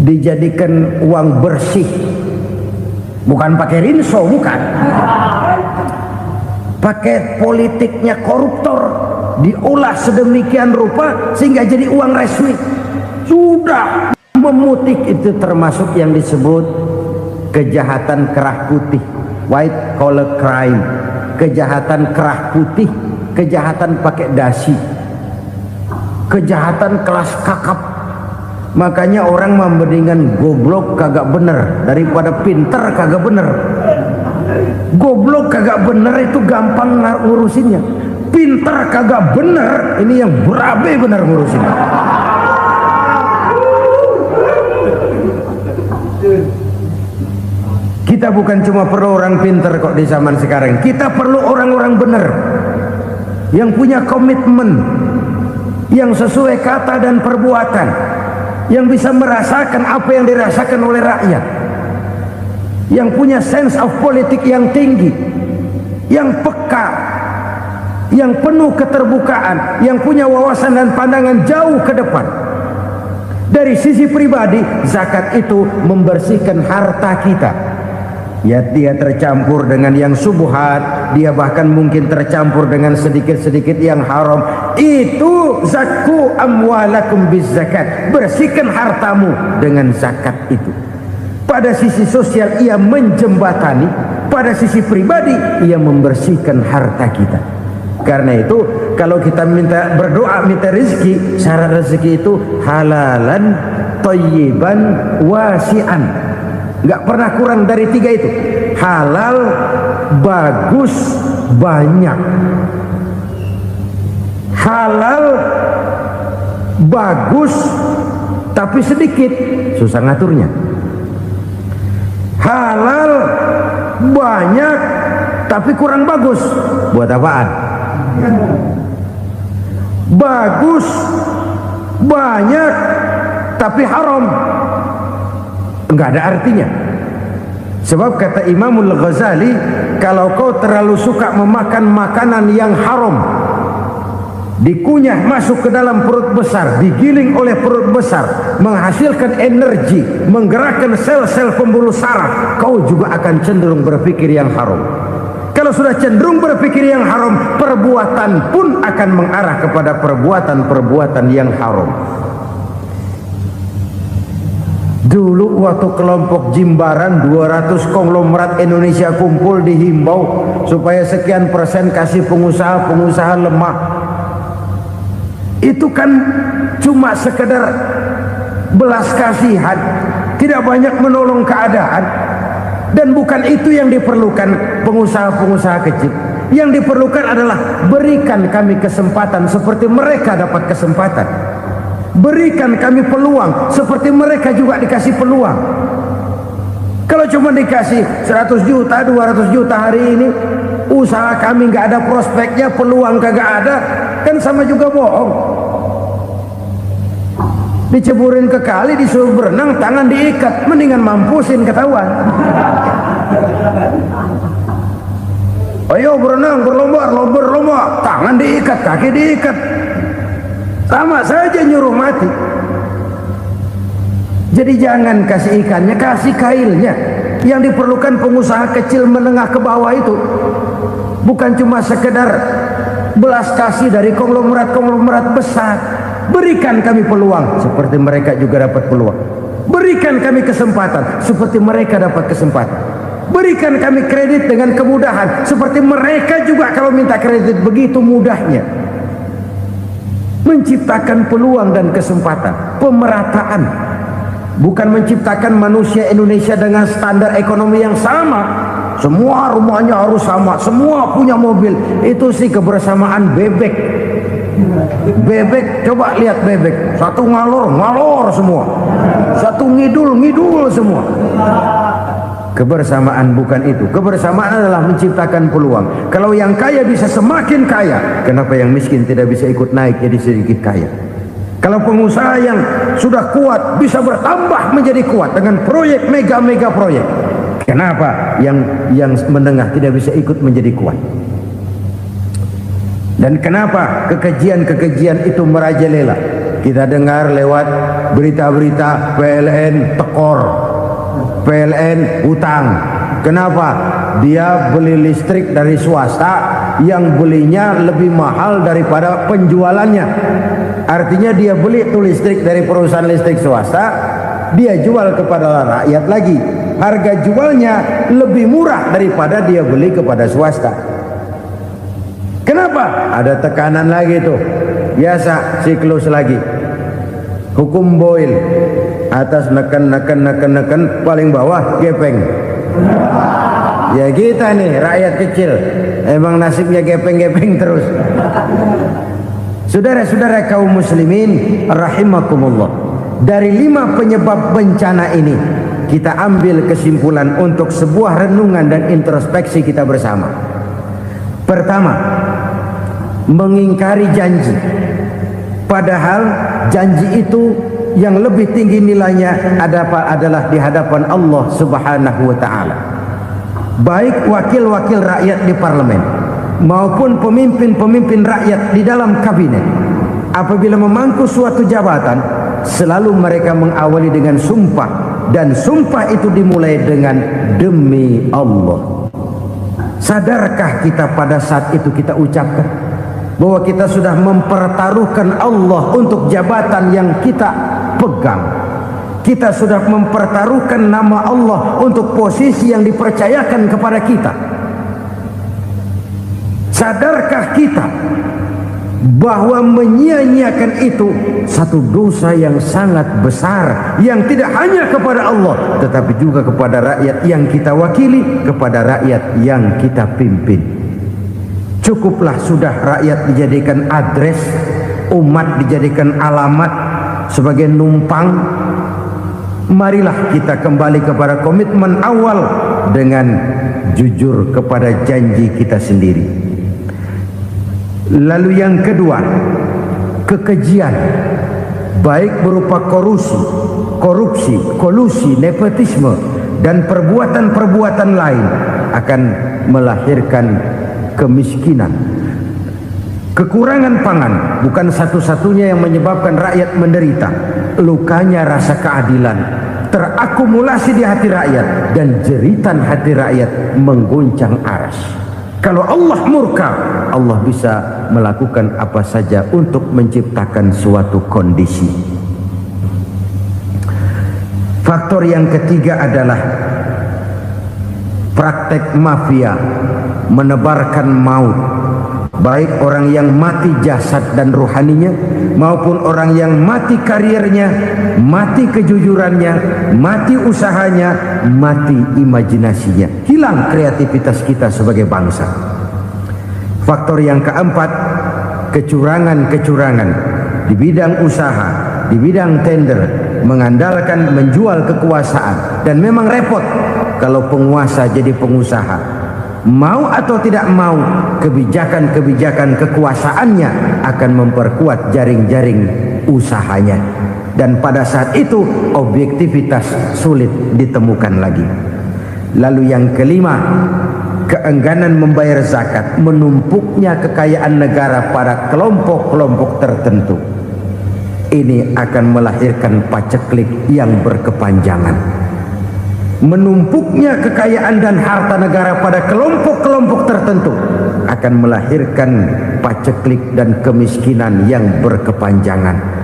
dijadikan uang bersih. Bukan pakai rinso, bukan. Pakai politiknya koruptor, diolah sedemikian rupa sehingga jadi uang resmi. Sudah memutik, itu termasuk yang disebut kejahatan kerah putih, white collar crime. Kejahatan kerah putih, kejahatan pakai dasi, kejahatan kelas kakap. Makanya orang mendingan goblok kagak bener daripada pinter kagak bener. Goblok kagak bener itu gampang ngurusinnya. Pinter kagak bener, ini yang berabe bener ngurusinnya. Kita bukan cuma perlu orang pinter kok di zaman sekarang. Kita perlu orang-orang bener yang punya komitmen, yang sesuai kata dan perbuatan, yang bisa merasakan apa yang dirasakan oleh rakyat, yang punya sense of politik yang tinggi, yang peka, yang penuh keterbukaan, yang punya wawasan dan pandangan jauh ke depan. Dari sisi pribadi, zakat itu membersihkan harta kita. Ya, dia tercampur dengan yang subuhat, dia bahkan mungkin tercampur dengan sedikit-sedikit yang haram. Itu zakku amwalakum biz zakat. Bersihkan hartamu dengan zakat itu. Pada sisi sosial ia menjembatani, pada sisi pribadi ia membersihkan harta kita. Karena itu kalau kita minta berdoa minta rezeki, syarat rezeki itu halalan thayyiban wasi'an. Nggak pernah kurang dari 3 itu. Halal, bagus, banyak. Halal, bagus, tapi sedikit, susah ngaturnya. Halal, banyak, tapi kurang bagus. Buat apaan? Bagus, banyak, tapi haram. Enggak ada artinya. Sebab kata Imamul Ghazali, kalau kau terlalu suka memakan makanan yang haram, dikunyah masuk ke dalam perut besar, digiling oleh perut besar, menghasilkan energi, menggerakkan sel-sel pembuluh saraf, kau juga akan cenderung berpikir yang haram. Kalau sudah cenderung berpikir yang haram, perbuatan pun akan mengarah kepada perbuatan-perbuatan yang haram. Dulu waktu kelompok Jimbaran 200 konglomerat Indonesia kumpul dihimbau supaya sekian persen kasih pengusaha-pengusaha lemah. Itu kan cuma sekedar belas kasihan, tidak banyak menolong keadaan. Dan bukan itu yang diperlukan pengusaha-pengusaha kecil. Yang diperlukan adalah berikan kami kesempatan seperti mereka dapat kesempatan. Berikan kami peluang seperti mereka juga dikasih peluang. Kalau cuma dikasih 100 juta, 200 juta hari ini, usaha kami nggak ada prospeknya, peluang kagak ada, kan sama juga bohong. Diceburin ke kali, disuruh berenang, tangan diikat, mendingan mampusin ketahuan. Ayo berenang, berlomba, tangan diikat, kaki diikat, sama saja nyuruh mati. Jadi jangan kasih ikannya, kasih kailnya. Yang diperlukan pengusaha kecil menengah ke bawah itu bukan cuma sekedar belas kasih dari konglomerat besar. Berikan kami peluang seperti mereka juga dapat peluang. Berikan kami kesempatan seperti mereka dapat kesempatan. Berikan kami kredit dengan kemudahan seperti mereka juga kalau minta kredit begitu mudahnya. Menciptakan peluang dan kesempatan, pemerataan. Bukan menciptakan manusia Indonesia dengan standar ekonomi yang sama. Semua rumahnya harus sama, semua punya mobil. Itu sih kebersamaan bebek. Bebek, coba lihat bebek. Satu ngalor semua. Satu ngidul semua. Kebersamaan bukan itu. Kebersamaan adalah menciptakan peluang. Kalau yang kaya bisa semakin kaya, kenapa yang miskin tidak bisa ikut naik jadi sedikit kaya? Kalau pengusaha yang sudah kuat bisa bertambah menjadi kuat dengan proyek mega proyek, kenapa yang menengah tidak bisa ikut menjadi kuat? Dan kenapa kekejian itu merajalela? Kita dengar lewat berita-berita PLN tekor, PLN hutang. Kenapa? Dia beli listrik dari swasta yang belinya lebih mahal daripada penjualannya. Artinya dia beli itu listrik dari perusahaan listrik swasta, dia jual kepada rakyat lagi. Harga jualnya lebih murah daripada dia beli kepada swasta. Kenapa? Ada tekanan lagi tuh. Biasa siklus lagi. Hukum Boyle. Atas neken, paling bawah gepeng. Ya kita nih rakyat kecil, emang nasibnya gepeng terus. Saudara-saudara kaum muslimin rahimakumullah, dari 5 penyebab bencana ini kita ambil kesimpulan untuk sebuah renungan dan introspeksi kita bersama. Pertama, mengingkari janji, padahal janji itu yang lebih tinggi nilainya adalah di hadapan Allah Subhanahu wa taala. Baik wakil-wakil rakyat di parlemen maupun pemimpin-pemimpin rakyat di dalam kabinet, apabila memangku suatu jabatan, selalu mereka mengawali dengan sumpah, dan sumpah itu dimulai dengan demi Allah. Sadarkah kita pada saat itu kita ucapkan bahwa kita sudah mempertaruhkan Allah untuk jabatan yang kita pegang? Kita sudah mempertaruhkan nama Allah untuk posisi yang dipercayakan kepada kita. Sadarkah kita bahwa menyia-nyiakan itu satu dosa yang sangat besar, yang tidak hanya kepada Allah tetapi juga kepada rakyat yang kita wakili, kepada rakyat yang kita pimpin. Cukuplah sudah rakyat dijadikan adres, umat dijadikan alamat sebagai numpang. Marilah kita kembali kepada komitmen awal dengan jujur kepada janji kita sendiri. Lalu yang kedua, kekejian, baik berupa korupsi, kolusi, nepotisme, dan perbuatan-perbuatan lain akan melahirkan kemiskinan. Kekurangan pangan bukan satu-satunya yang menyebabkan rakyat menderita. Lukanya rasa keadilan terakumulasi di hati rakyat, dan jeritan hati rakyat mengguncang aras. Kalau Allah murka, Allah bisa melakukan apa saja untuk menciptakan suatu kondisi. Faktor yang ketiga adalah praktek mafia menebarkan maut, baik orang yang mati jasad dan rohaninya maupun orang yang mati karirnya, mati kejujurannya, mati usahanya, mati imajinasinya. Hilang kreativitas kita sebagai bangsa. Faktor yang keempat, kecurangan-kecurangan di bidang usaha, di bidang tender, mengandalkan menjual kekuasaan. Dan memang repot kalau penguasa jadi pengusaha. Mau atau tidak mau, kebijakan-kebijakan kekuasaannya akan memperkuat jaring-jaring usahanya. dan pada saat itu objektivitas sulit ditemukan lagi. Lalu yang kelima, keengganan membayar zakat, menumpuknya kekayaan negara pada kelompok-kelompok tertentu. Ini akan melahirkan paceklik yang berkepanjangan. Menumpuknya kekayaan dan harta negara pada kelompok-kelompok tertentu akan melahirkan paceklik dan kemiskinan yang berkepanjangan.